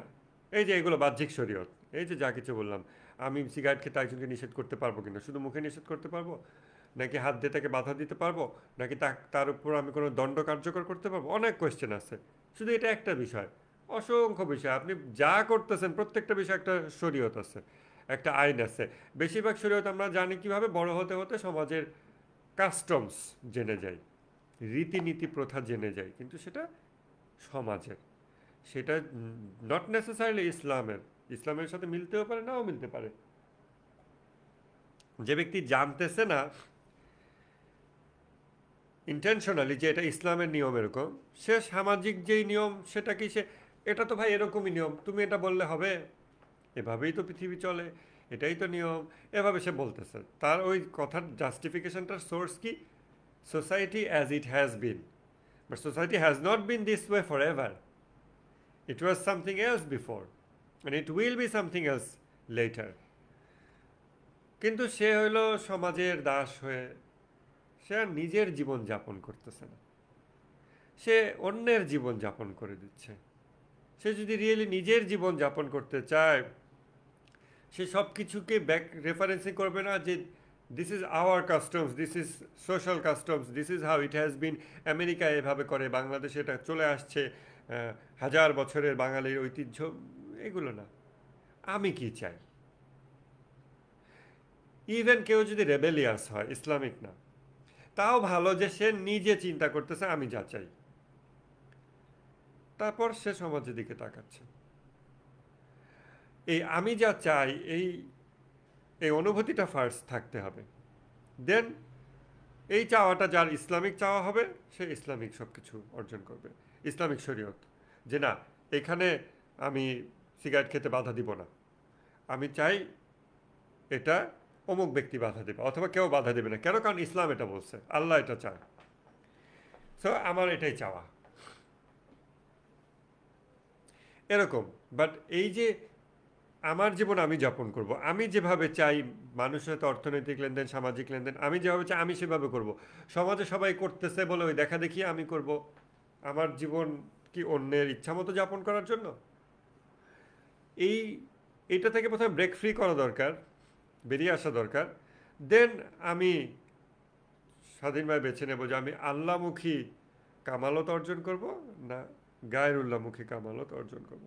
এই যে এগুলো বাহ্যিক শরীয়ত, এই যে যা কিছু বললাম, আমি সিগারেট খেতে একজনকে নিষেধ করতে পারবো কিনা, শুধু মুখে নিষেধ করতে পারবো, নাকি হাত দিয়ে তাকে বাধা দিতে পারবো, নাকি তার উপর আমি কোনো দণ্ড কার্যকর করতে পারবো? অনেক কোয়েশ্চেন আছে। শুধু এটা একটা বিষয়, অসংখ্য বিষয়। আপনি যা করতেছেন প্রত্যেকটা বিষয় একটা শরীয়ত আছে, একটা আইন আছে। বেশিরভাগ শরীয়ত আমরা জানি কিভাবে, বড় হতে হতে সমাজের কাস্টমস জেনে যাই, রীতিনীতি প্রথা জেনে যাই, কিন্তু সেটা সমাজের, সেটা নট নেসেসারিলি ইসলামের সাথে মিলতেও পারে, নাও মিলতে পারে। যে ব্যক্তি জানতেছে না ইন্টেনশনালি যে এটা ইসলামের নিয়ম এরকম, সে সামাজিক যেই নিয়ম সেটা কি সে, এটা তো ভাই এরকমই নিয়ম, তুমি এটা বললে হবে, এভাবেই তো পৃথিবী চলে, এটাই তো নিয়ম, এভাবে সে বলতেছে। তার ওই কথার জাস্টিফিকেশনটার সোর্স কি? Society as it has been, but society has not been this way for ever. It was something else before, and it will be something else later. কিন্তু সে হইল সমাজের দাস হয়ে, সে আর নিজের জীবন যাপন করতেছে না, সে অন্যের জীবন যাপন করে দিচ্ছে। সে যদি রিয়েলি নিজের জীবন যাপন করতে চায়, সে সব কিছুকে ব্যাক রেফারেন্সিং করবে না যে this is our customs, this is social customs, this is how it has been, America এভাবে করে, বাংলাদেশে এটা চলে আসছে, হাজার বছরের বাঙালির ঐতিহ্য, এগুলো না। আমি কি চাই? ইভেন কেউ যদি রেবেলিয়াস হয়, ইসলামিক না, তাও ভালো যে সে নিজে চিন্তা করতেছে আমি যা চাই, তারপর সে সমাজের দিকে তাকাচ্ছে। এই আমি যা চাই, এই অনুভূতিটা ফার্স্ট থাকতে হবে, দেন এই চাওয়াটা যার ইসলামিক চাওয়া হবে, সে ইসলামিক সব কিছু অর্জন করবে, ইসলামিক শরীয়ত। যে না, এখানে আমি সিগারেট খেতে বাধা দিব না, আমি চাই এটা অমুক ব্যক্তি বাধা দেবে, অথবা কেউ বাধা দেবে না। কেন? কারণ ইসলাম এটা বলছে, আল্লাহ এটা চায়। সো আমার এটাই চাওয়া, এরকম। বাট এই যে আমার জীবন আমি যাপন করব, আমি যেভাবে চাই, মানুষের সাথে অর্থনৈতিক লেনদেন, সামাজিক লেনদেন আমি যেভাবে চাই আমি সেভাবে করব। সমাজে সবাই করতেছে বলে ওই দেখা দেখি আমি করব। আমার জীবন কি অন্যের ইচ্ছা মতো যাপন করার জন্য? এই এইটা থেকে প্রথমে ব্রেক ফ্রি করা দরকার, বেরিয়ে আসা দরকার। দেন আমি স্বাধীনভাবে বেছে নেব যে আমি আল্লাহমুখী কামালত অর্জন করব না গায়রুল্লাহমুখী কামালত অর্জন করব।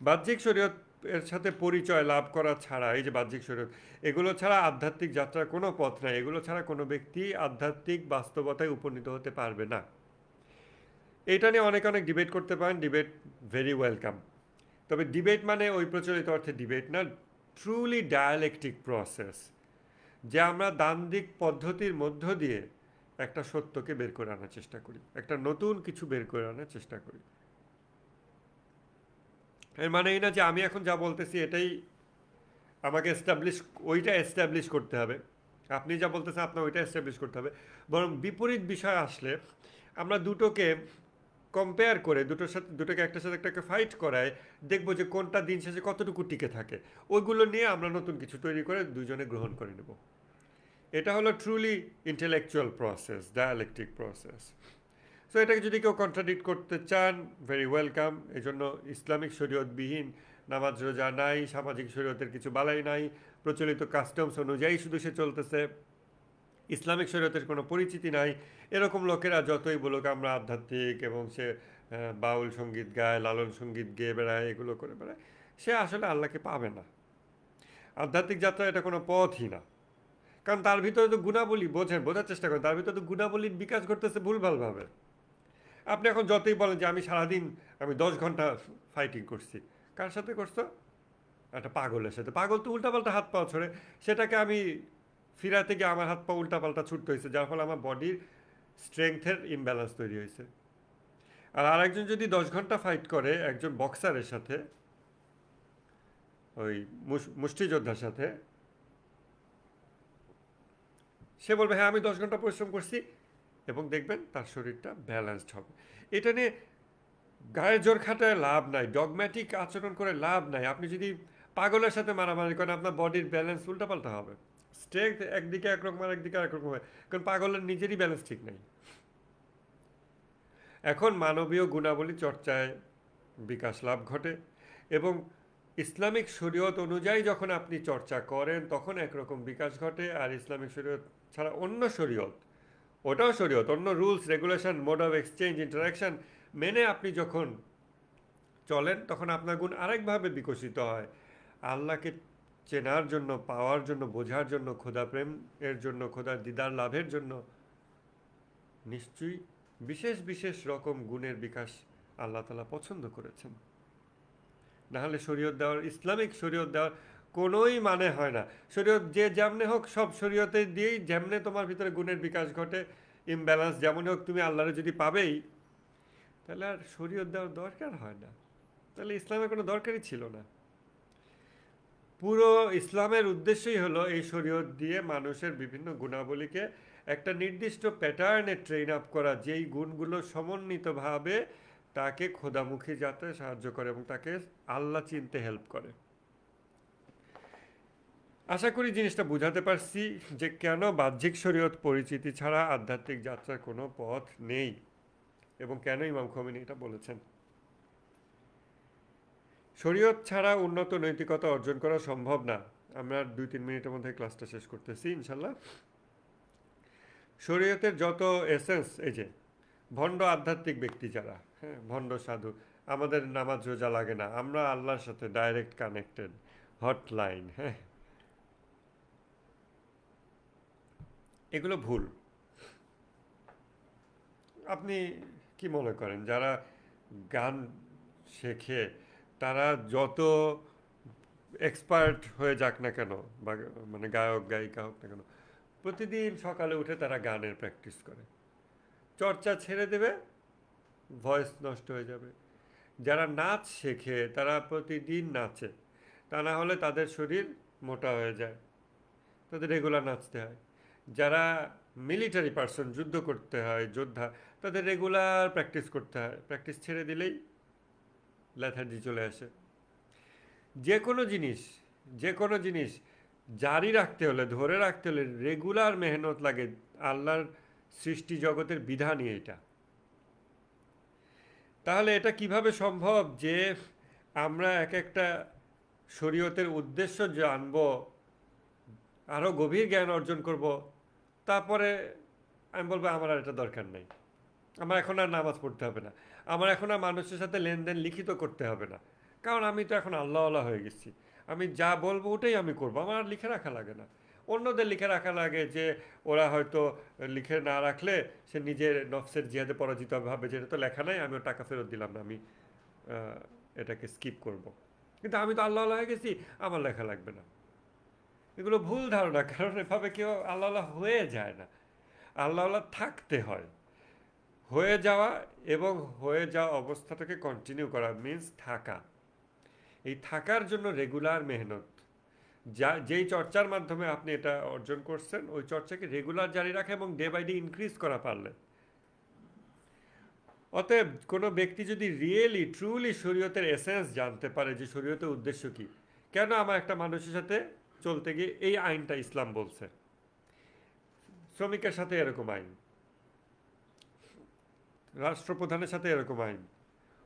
বাহ্যিক শরীয়ত এর সাথে পরিচয় লাভ করা ছাড়া, এই যে বাহ্যিক শরীয়ত, এগুলো ছাড়া আধ্যাত্মিক যাত্রার কোনো পথ নাই। এগুলো ছাড়া কোনো ব্যক্তি আধ্যাত্মিক বাস্তবতায় উপনীত হতে পারবে না। এটা নিয়ে অনেক অনেক ডিবেট করতে পারেন, ডিবেট ভেরি ওয়েলকাম। তবে ডিবেট মানে ওই প্রচলিত অর্থে ডিবেট না, ট্রুলি ডায়ালেকটিক প্রসেস, যে আমরা দ্বান্দ্বিক পদ্ধতির মধ্য দিয়ে একটা সত্যকে বের করে আনার চেষ্টা করি, একটা নতুন কিছু বের করে আনার চেষ্টা করি। এর মানে এই না যে আমি এখন যা বলতেছি এটাই আমাকে ওইটা এস্টাবলিশ করতে হবে, আপনি যা বলতেছেন আপনার ওইটা এস্টাবলিশ করতে হবে। বরং বিপরীত বিষয় আসলে আমরা দুটোকে কম্পেয়ার করে দুটোকে একটার সাথে একটাকে ফাইট করায় দেখবো যে কোনটা দিন শেষে কতটুকু টিকে থাকে, ওইগুলো নিয়ে আমরা নতুন কিছু তৈরি করে দুজনে গ্রহণ করে নেব। এটা হলো truly intellectual process, dialectic process. So এটাকে যদি কেউ কন্ট্রাডিক্ট করতে চান, ভেরি ওয়েলকাম। এই জন্য ইসলামিক শরীয়তবিহীন নামাজ রোজা নাই, সামাজিক শরীয়তের কিছু বালাই নাই, প্রচলিত কাস্টমস অনুযায়ী শুধু সে চলতেছে, ইসলামিক শরীয়তের কোনো পরিচিতি নাই, এরকম লোকেরা যতই বলুক আমরা আধ্যাত্মিক এবং সে বাউল সঙ্গীত গায়, লালন সঙ্গীত গেয়ে বেড়ায়, এগুলো করে বেড়ায়, সে আসলে আল্লাহকে পাবে না। আধ্যাত্মিক যাত্রা এটা কোনো পথই না। কারণ তার ভিতরে তো গুণাবলী বোঝার চেষ্টা করেন, তার ভিতরে তো গুণাবলীর বিকাশ ঘটতেছে ভুলভালভাবে। আপনি এখন যতই বলেন যে আমি সারাদিন আমি 10 ঘন্টা ফাইটিং করছি, কার সাথে করছো? একটা পাগলের সাথে। পাগল তো উল্টাপাল্টা হাত পা ছড়ে, সেটাকে আমি ফিরাতে গিয়ে আমার হাত পা উল্টাপাল্টা ছুটতে হয়েছে, যার ফলে আমার বডির স্ট্রেংথের ইমব্যালেন্স তৈরি হয়েছে। আর আরেকজন যদি 10 ঘন্টা ফাইট করে একজন বক্সারের সাথে, ওই মুষ্টিযোদ্ধার সাথে, সে বলবে হ্যাঁ আমি 10 ঘন্টা পরিশ্রম করছি, এবং দেখবেন তার শরীরটা ব্যালেন্সড হবে। এটা নিয়ে গায়ে জোর খাটায় লাভ নাই, ডগম্যাটিক আচরণ করে লাভ নাই। আপনি যদি পাগলের সাথে মারামারি করেন আপনার বডির ব্যালেন্স উল্টাপাল্টা হবে, স্ট্রেংথ একদিকে একরকম আর একদিকে আরেক রকম হবে, কারণ পাগলের নিজেরই ব্যালেন্স ঠিক নেই। এখন মানবীয় গুণাবলী চর্চায় বিকাশ লাভ ঘটে, এবং ইসলামিক শরীয়ত অনুযায়ী যখন আপনি চর্চা করেন তখন একরকম বিকাশ ঘটে। আর ইসলামিক শরীয়ত ছাড়া অন্য শরীয়ত, ওটাও শরীয়ত, অন্য rules regulation, mode of exchange, interaction মেনে আপনি যখন চলেন তখন আপনার গুণ আরেকভাবে বিকশিত হয়। আল্লাহকে চেনার জন্য, পাওয়ার জন্য, বোঝার জন্য, খোদা প্রেম এর জন্য, খোদার দিদার লাভের জন্য নিশ্চয়ই বিশেষ বিশেষ রকম গুণের বিকাশ আল্লাহ তাআলা পছন্দ করেছেন। নাহলে শরীয়ত দেওয়ার, ইসলামিক শরীয়ত দেওয়ার কোনোই মানে হয় না। শরীয়ত যে যেমনে হোক, সব শরীয়তে দিয়েই যেমনে তোমার ভিতরে গুণের বিকাশ ঘটে, ইমব্যালেন্স যেমন হোক, তুমি আল্লাহরে যদি পাবেই, তাহলে আর শরীয়ত দেওয়ার দরকার হয় না, তাহলে ইসলামের কোনো দরকারই ছিল না। পুরো ইসলামের উদ্দেশ্যই হলো এই শরীয়ত দিয়ে মানুষের বিভিন্ন গুণাবলীকে একটা নির্দিষ্ট প্যাটার্নে ট্রেন আপ করা, যেই গুণগুলো সমন্বিতভাবে তাকে খোদামুখী যাত্রায় সাহায্য করে এবং তাকে আল্লাহ চিনতে হেল্প করে। আশা করি জিনিসটা বুঝাতে পারছি যে কেন বাহ্যিক শরীয়ত পরিচিতি ছাড়া আধ্যাত্মিক যাত্রার কোনো পথ নেই, এবং কেন ইমাম খোমেনি এটা বলেছেন। শরীয়ত ছাড়া উন্নত নৈতিকতা অর্জন করা সম্ভব না। আমরা 2-3 মিনিটের মধ্যে ক্লাসটা শেষ করতেছি ইনশাল্লাহ। শরীয়তের যত এসেন্স, এই যে ভণ্ড আধ্যাত্মিক ব্যক্তি যারা, হ্যাঁ ভণ্ড সাধু, আমাদের নামাজ রোজা লাগে না, আমরা আল্লাহর সাথে ডাইরেক্ট কানেক্টেড, হটলাইন, হ্যাঁ, এগুলো ভুল। আপনি কি মনে করেন যারা গান শেখে তারা যত এক্সপার্ট হয়ে যাক না কেন, বা মানে গায়ক গায়িকা হোক না কেন, প্রতিদিন সকালে উঠে তারা গানের প্র্যাকটিস করে, চর্চা ছেড়ে দেবে, ভয়েস নষ্ট হয়ে যাবে। যারা নাচ শেখে তারা প্রতিদিন নাচে, তা না হলে তাদের শরীর মোটা হয়ে যায়, তাদের রেগুলার নাচতে হয়। যারা মিলিটারি পার্সন, যুদ্ধ করতে হয়, যোদ্ধা, তাদের রেগুলার প্র্যাকটিস করতে হয়, প্র্যাকটিস ছেড়ে দিলেই লেথার্জি চলে আসে। যে কোনো জিনিস, যে কোনো জিনিস জারি রাখতে হলে, ধরে রাখতে হলে রেগুলার মেহনত লাগে। আল্লাহর সৃষ্টি জগতের বিধানই এটা। তাহলে এটা কিভাবে সম্ভব যে আমরা এক একটা শরীয়তের উদ্দেশ্য জানবো, আরও গভীর জ্ঞান অর্জন করব, তারপরে আমি বলবো আমার আর এটা দরকার নেই। আমার এখন আর নামাজ পড়তে হবে না, আমার এখন আর মানুষের সাথে লেনদেন লিখিত করতে হবে না, কারণ আমি তো এখন আল্লাহওয়ালা হয়ে গেছি। আমি যা বলবো ওটাই আমি করবো, আমার আর লিখে রাখা লাগে না। অন্যদের লিখে রাখা লাগে যে ওরা হয়তো লিখে না রাখলে সে নিজের নফসের জিহাদে পরাজিত ভাবে যে এটা তো লেখা নাই, আমি ওর টাকা ফেরত দিলাম না, আমি এটাকে স্কিপ করব। কিন্তু আমি তো আল্লাহওয়ালা হয়ে গেছি, আমার লেখা লাগবে না। এগুলো ভুল ধারণা, কারণ এভাবে কেউ আল্লাহওয়ালা হয়ে যায় না। আল্লাহওয়ালা থাকতে হয়। হয়ে যাওয়া এবং হয়ে যাওয়া অবস্থাটাকে কন্টিনিউ করা মিন্স থাকা। এই থাকার জন্য রেগুলার মেহনত, যেই চর্চার মাধ্যমে আপনি এটা অর্জন করছেন, ওই চর্চাকে রেগুলার জারি রাখা এবং ডে বাই ডে ইনক্রিজ করা পারলে। অতএব কোনো ব্যক্তি যদি রিয়েলি ট্রুলি শরীয়তের এসেন্স জানতে পারে যে শরীয়তের উদ্দেশ্য কি, কেন আমার একটা মানুষের সাথে চলতে গিয়ে এই আইনটা ইসলাম বলছে, শ্রমিকের সাথে এরকম আইন, রাষ্ট্রপ্রধানের সাথে এরকম আইন,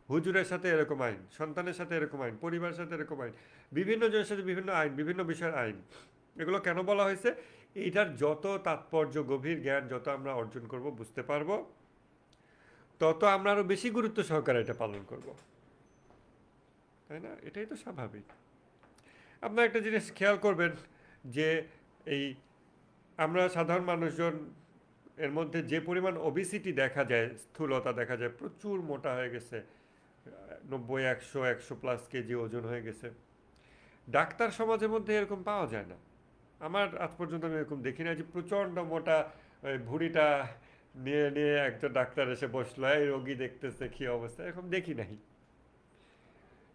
হুজুরের সাথে এরকম আইন, সন্তানের সাথে এরকম আইন, পরিবারের সাথে এরকম আইন, বিভিন্ন জনের সাথে বিভিন্ন আইন, বিভিন্ন বিষয়ের আইন। এগুলো কেন বলা হয়েছে? এইটার যত তাৎপর্য, গভীর জ্ঞান যত আমরা অর্জন করব, বুঝতে পারবো, তত আমরা আরও বেশি গুরুত্ব সহকারে এটা পালন করব। তাই না? এটাই তো স্বাভাবিক। আপনার একটা জিনিস খেয়াল করবেন যে এই আমরা সাধারণ মানুষজন এর মধ্যে যে পরিমাণ ওবিসিটি দেখা যায়, স্থূলতা দেখা যায়, প্রচুর মোটা হয়ে গেছে, 90, 100 প্লাস কেজি ওজন হয়ে গেছে, ডাক্তার সমাজের মধ্যে এরকম পাওয়া যায় না। আমার আজ পর্যন্ত আমি এরকম দেখি না যে প্রচণ্ড মোটা ওই ভুঁড়িটা নিয়ে নিয়ে একজন ডাক্তার এসে বসলো, এই রোগী দেখতেছে কী অবস্থা, এরকম দেখি নাই।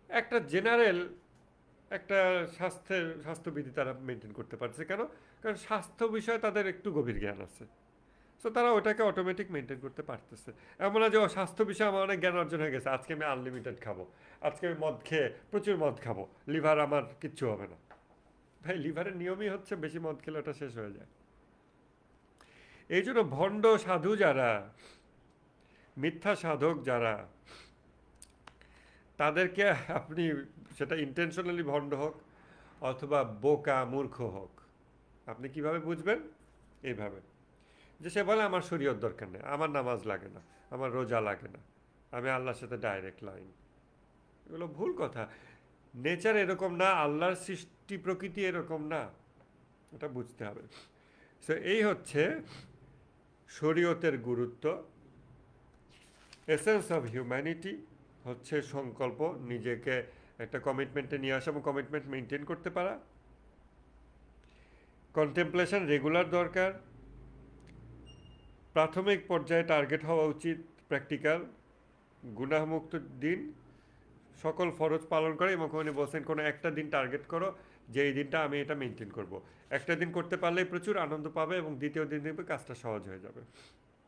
একটা জেনারেল একটা স্বাস্থ্যবিধি তারা মেনটেন করতে পারছে। কেন? কারণ স্বাস্থ্য বিষয়ে তাদের একটু গভীর জ্ঞান আছে। সো তারা ওটাকে অটোমেটিক মেনটেন করতে পারতেছে। এমন না যে স্বাস্থ্য বিষয়ে আমার অনেক জ্ঞান অর্জন হয়ে গেছে, আজকে আমি আনলিমিটেড খাবো, আজকে আমি মদ খেয়ে প্রচুর মদ খাবো, লিভার আমার কিচ্ছু হবে না। ভাই, লিভারের নিয়মই হচ্ছে বেশি মদ খেলে ওটা শেষ হয়ে যায়। এই জন্য ভণ্ড সাধু যারা, মিথ্যা সাধক যারা, তাদেরকে আপনি, সেটা ইন্টেনশনালি ভণ্ড হোক অথবা বোকা মূর্খ হোক, আপনি কিভাবে বুঝবেন? এইভাবে যে সে বলে আমার শরীয়ত দরকার নেই, আমার নামাজ লাগে না, আমার রোজা লাগে না, আমি আল্লাহর সাথে ডাইরেক্ট লাইন। এগুলো ভুল কথা। নেচার এরকম না, আল্লাহর সৃষ্টি প্রকৃতি এরকম না, এটা বুঝতে হবে। সো এই হচ্ছে শরীয়তের গুরুত্ব। এসেন্স অফ হিউম্যানিটি হচ্ছে সংকল্প, নিজেকে একটা কমিটমেন্টে নিয়ে আসা এবং কমিটমেন্ট মেনটেন করতে পারা। কন্টেম্পলেশন রেগুলার দরকার। প্রাথমিক পর্যায়ে টার্গেট হওয়া উচিত প্র্যাকটিক্যাল, গুনাহমুক্ত দিন, সকল ফরজ পালন করে, এবং উনি বলছেন কোনো একটা দিন টার্গেট করো যে এই দিনটা আমি এটা মেনটেন করব। একটা দিন করতে পারলেই প্রচুর আনন্দ পাবে এবং দ্বিতীয় দিন দেখবে কাজটা সহজ হয়ে যাবে।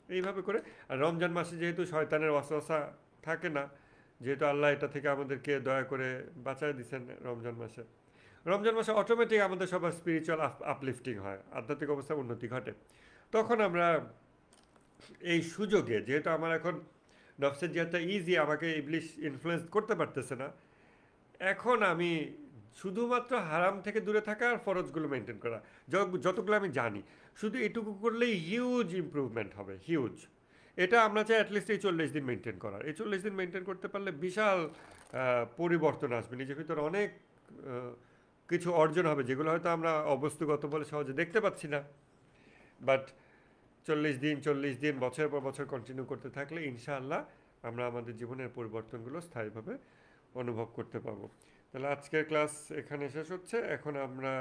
এইভাবে করে। আর রমজান মাসে যেহেতু শয়তানের ওয়াসওয়াসা থাকে না, যেহেতু আল্লাহ এটা থেকে আমাদেরকে দয়া করে বাঁচায় দিচ্ছেন রমজান মাসে, রমজান মাসে অটোমেটিক আমাদের সবার স্পিরিচুয়াল আপলিফটিং হয়, আধ্যাত্মিক অবস্থার উন্নতি ঘটে। তখন আমরা এই সুযোগে, যেহেতু আমার এখন নফসের জিহাদটা ইজি, আমাকে ইবলিশ ইনফ্লুয়েন্স করতে পারতেছে না, এখন আমি শুধুমাত্র হারাম থেকে দূরে থাকা আর ফরজগুলো মেনটেন করা, যতগুলো আমি জানি, শুধু এটুকু করলেই হিউজ ইমপ্রুভমেন্ট হবে, হিউজ। এটা আমরা চাই অ্যাটলিস্ট এই 40 দিন মেনটেন করার। এই 40 দিন মেনটেন করতে পারলে বিশাল পরিবর্তন আসবে, নিজের ভিতরে অনেক কিছু অর্জন হবে, যেগুলো হয়তো আমরা অবস্তুগত বলে সহজে দেখতে পাচ্ছি না। বাট 40 দিন বছরের পর বছর কন্টিনিউ করতে থাকলে ইনশাআল্লাহ আমরা আমাদের জীবনের পরিবর্তনগুলো স্থায়ীভাবে অনুভব করতে পারবো। তাহলে আজকের ক্লাস এখানে শেষ হচ্ছে। এখন আমরা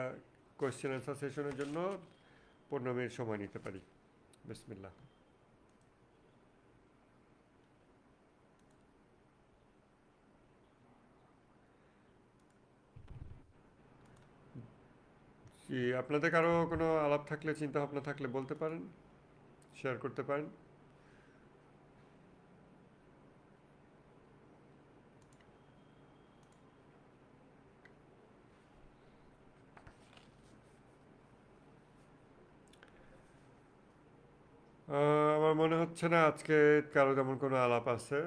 কোয়েশ্চেন অ্যান্সার সেশনের জন্য 15 মিনিট সময় নিতে পারি। বিসমিল্লাহ। কি আপনাদের কারো কোনো আলাপ থাকলে, চিন্তা ভাবনা থাকলে বলতে পারেন, শেয়ার করতে পারেন। আমার মনে হচ্ছে না আজকে কারো তেমন কোনো আলাপ আছে।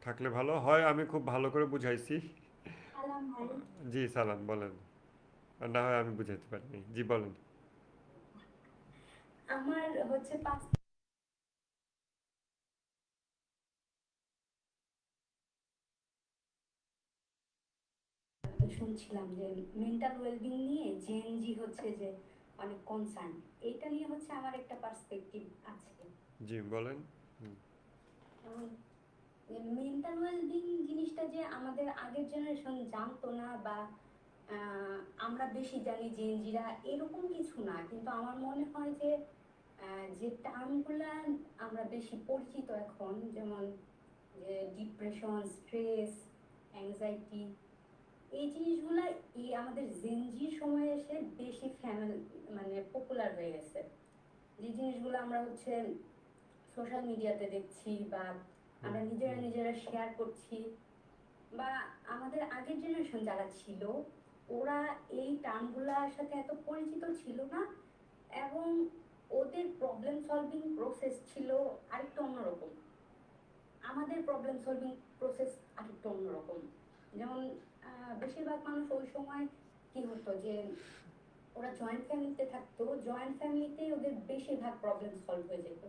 থাকলে ভালো হয়, আমি খুব ভালো করে বুঝাইছি। সালাম ভাই। জি সালাম, বলেন। আর না হয় আমি বুঝাতে পারিনি, জি বলেন। আমার হচ্ছে পাঁচ শুনছিলাম যে মেন্টাল ওয়েলবিং নিয়ে জেএনজি হচ্ছে যে অনেক কনসার্ন। এটা নিয়ে হচ্ছে আমার একটা পার্সপেক্টিভ আছে। জি বলেন। হুম। মেন্টাল ওয়েলবিং জিনিসটা যে আমাদের আগের জেনারেশন জানতো না বা আমরা বেশি জানি জেএনজিরা, এরকম কিছু না, কিন্তু আমার মনে হয় যে যে টার্মগুলা আমরা বেশি পরিচিত এখন, যেমন যে ডিপ্রেশন, স্ট্রেস, অ্যাংজাইটি, এই জিনিসগুলা এই আমাদের জেনজির সময় এসে বেশি ফ্যামিলি মানে পপুলার হয়ে গেছে। যে জিনিসগুলো আমরা হচ্ছে সোশ্যাল মিডিয়াতে দেখছি বা হুম। আমরা নিজেরা হুম। নিজেরা শেয়ার করছি, বা আমাদের আগের জেনারেশন যারা ছিল ওরা এই টার্মগুলোর সাথে এত পরিচিত ছিল না, এবং ওদের প্রবলেম সলভিং প্রসেস ছিল আরেকটু অন্যরকম। আমাদের প্রবলেম সলভিং প্রসেস আরেকটু অন্যরকম। যেমন বেশিরভাগ মানুষ ওই সময় কি হতো যে ওরা জয়েন্ট ফ্যামিলিতে থাকতো, জয়েন্ট ফ্যামিলিতে ওদের বেশিরভাগ প্রবলেম সলভ হয়ে যেত,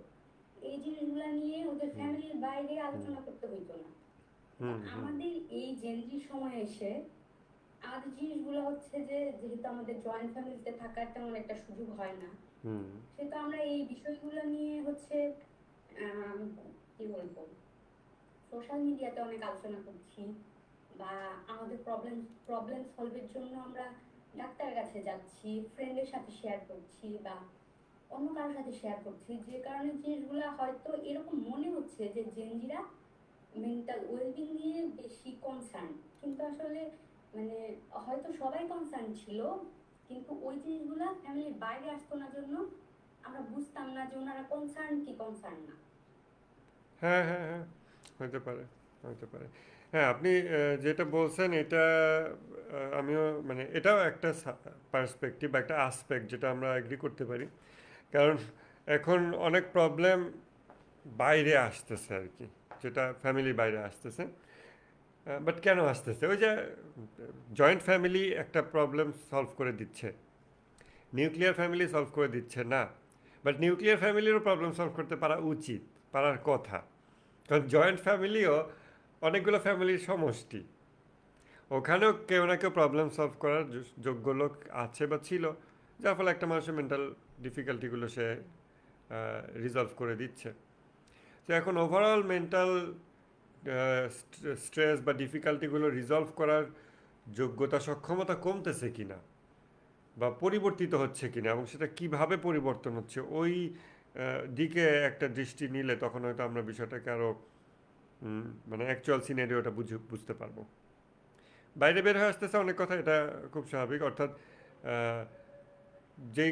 এই জিনিসগুলো নিয়ে ওদের হুম। ফ্যামিলির বাইরে হুম। আলোচনা করতে হইতো না। কিন্তু হুম। হুম। আমাদের এই জেনজির সময় এসে আমাদের জিনিসগুলো হচ্ছে যে যেহেতু আমাদের জয়েন্ট ফ্যামিলিতে থাকার তেমন একটা সুযোগ হয় না, হুম। সেহেতু আমরা এই বিষয়গুলো নিয়ে হচ্ছে আহ, কি বলবো, সোশ্যাল মিডিয়াতে অনেক আলোচনা করছি, বা আমাদের প্রবলেম প্রবলেম সলভের জন্য আমরা ডাক্তারের কাছে যাচ্ছি, ফ্রেন্ডের সাথে শেয়ার করছি বা অন্য কারোর সাথে শেয়ার করছি, যে কারণে জিনিসগুলো হয়তো এরকম মনে হচ্ছে যে জেনজিরা মেন্টাল ওয়েলবিং নিয়ে বেশি কনসার্ন, কিন্তু আসলে মানে হয়তো সবাই কনসার্ন ছিল, কিন্তু ওই জিনিসগুলো ফ্যামিলির বাইরে আসতো না জন্য আমরা বুঝতাম না যে ওনারা কনসার্ন কি কনসার্ন না। হ্যাঁ, হ্যাঁ, হ্যাঁ, হতে পারে, হতে পারে। হ্যাঁ, আপনি যেটা বলছেন এটা আমিও মানে এটাও একটা পার্সপেক্টিভ বা একটা আসপেক্ট যেটা আমরা এগ্রি করতে পারি। কারণ এখন অনেক প্রবলেম বাইরে আসতেছে আর কি, যেটা ফ্যামিলির বাইরে আসতেছে। বাট কেন আসতেছে? ওই যে জয়েন্ট ফ্যামিলি একটা প্রবলেম সলভ করে দিচ্ছে, নিউক্লিয়ার ফ্যামিলি সলভ করে দিচ্ছে না। বাট নিউক্লিয়ার ফ্যামিলিরও প্রবলেম সলভ করতে পারা উচিত, পারার কথা। কারণ জয়েন্ট ফ্যামিলিও অনেকগুলো ফ্যামিলির সমষ্টি, ওখানেও কেউ না কেউ প্রবলেম সলভ করার যোগ্য লোক আছে বা ছিল, যার ফলে একটা মানুষের মেন্টাল ডিফিকাল্টিগুলো সে রিজলভ করে দিচ্ছে। তো এখন ওভারঅল মেন্টাল স্ট্রেস বা ডিফিকাল্টিগুলো রিজলভ করার যোগ্যতা সক্ষমতা কমতেছে কিনা বা পরিবর্তিত হচ্ছে কিনা, এবং সেটা কিভাবে পরিবর্তন হচ্ছে ওই দিকে একটা দৃষ্টি নিলে তখন হয়তো আমরা বিষয়টাকে আরও মানে অ্যাকচুয়াল সিনারিওটা বুঝতে পারবো। বাইরে বের হয়ে আসতেছে অনেক কথা, এটা খুব স্বাভাবিক। অর্থাৎ আহ, যেই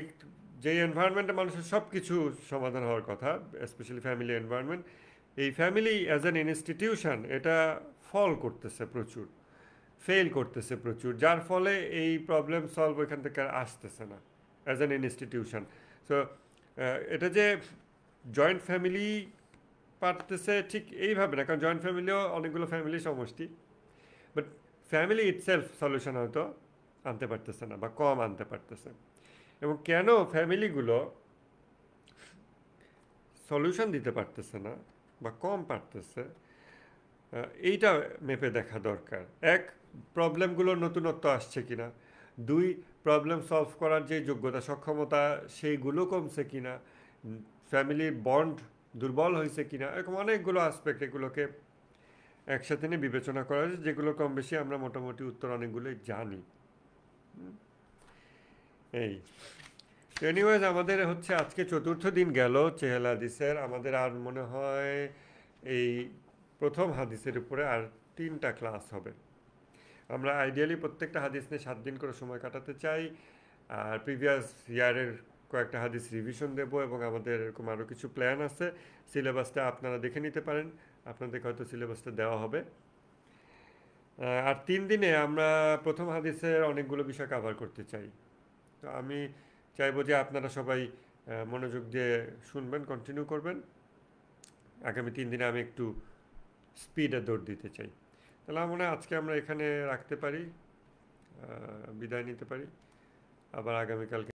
যেই এনভায়রনমেন্টে মানুষের সব কিছু সমাধান হওয়ার কথা, স্পেশালি ফ্যামিলি এনভায়রনমেন্ট, এই ফ্যামিলি অ্যাজ অ্যান ইনস্টিটিউশন এটা ফল করতেছে প্রচুর, ফেল করতেছে প্রচুর, যার ফলে এই প্রবলেম সলভ ওইখান থেকে আর আসতেছে না অ্যাজ অ্যান ইনস্টিটিউশন। সো এটা যে জয়েন্ট ফ্যামিলি পারতেছে ঠিক এইভাবে না, কারণ জয়েন্ট ফ্যামিলিও অনেকগুলো ফ্যামিলি সমষ্টি। বাট ফ্যামিলি ইটসেলফ সলিউশন হয়তো আনতে পারতেছে না বা কম আনতে পারতেছে। এবং কেন ফ্যামিলিগুলো সলিউশন দিতে পারতেছে না বা কম পারতেছে, এইটা মেপে দেখা দরকার। এক, প্রবলেমগুলোর নতুনত্ব আসছে কিনা। দুই, প্রবলেম সলভ করার যে যোগ্যতা সক্ষমতা সেইগুলো কমছে কিনা। ফ্যামিলির বন্ড দুর্বল হয়েছে কিনা। এরকম অনেকগুলো আসপেক্ট, এগুলোকে একসাথে নিয়ে বিবেচনা করা যায়, যেগুলো কম বেশি আমরা মোটামুটি উত্তর অনেকগুলোই জানি। এই এনিওয়েজ, আমাদের হচ্ছে আজকে চতুর্থ দিন গেল চেহেল হাদিসের। আমাদের আর মনে হয় এই প্রথম হাদিসের উপরে আর 3টা ক্লাস হবে। আমরা আইডিয়ালি প্রত্যেকটা হাদিস নিয়ে 7 দিন করে সময় কাটাতে চাই। আর প্রিভিয়াস ইয়ারের কয়েকটা হাদিস রিভিশন দেব, এবং আমাদের এরকম আরও কিছু প্ল্যান আছে। সিলেবাসটা আপনারা দেখে নিতে পারেন, আপনাদের হয়তো সিলেবাসটা দেওয়া হবে। আর 3 দিনে আমরা প্রথম হাদিসের অনেকগুলো বিষয় কভার করতে চাই। তো আমি চাইবো যে আপনারা সবাই মনোযোগ দিয়ে শুনবেন, কন্টিনিউ করবেন। আগামী 3 দিনে আমি একটু স্পিডে দৌড় দিতে চাই। তাহলে আমার মনে হয় আজকে আমরা এখানে রাখতে পারি। বিদায় নিতে পারি। আবার আগামীকালকে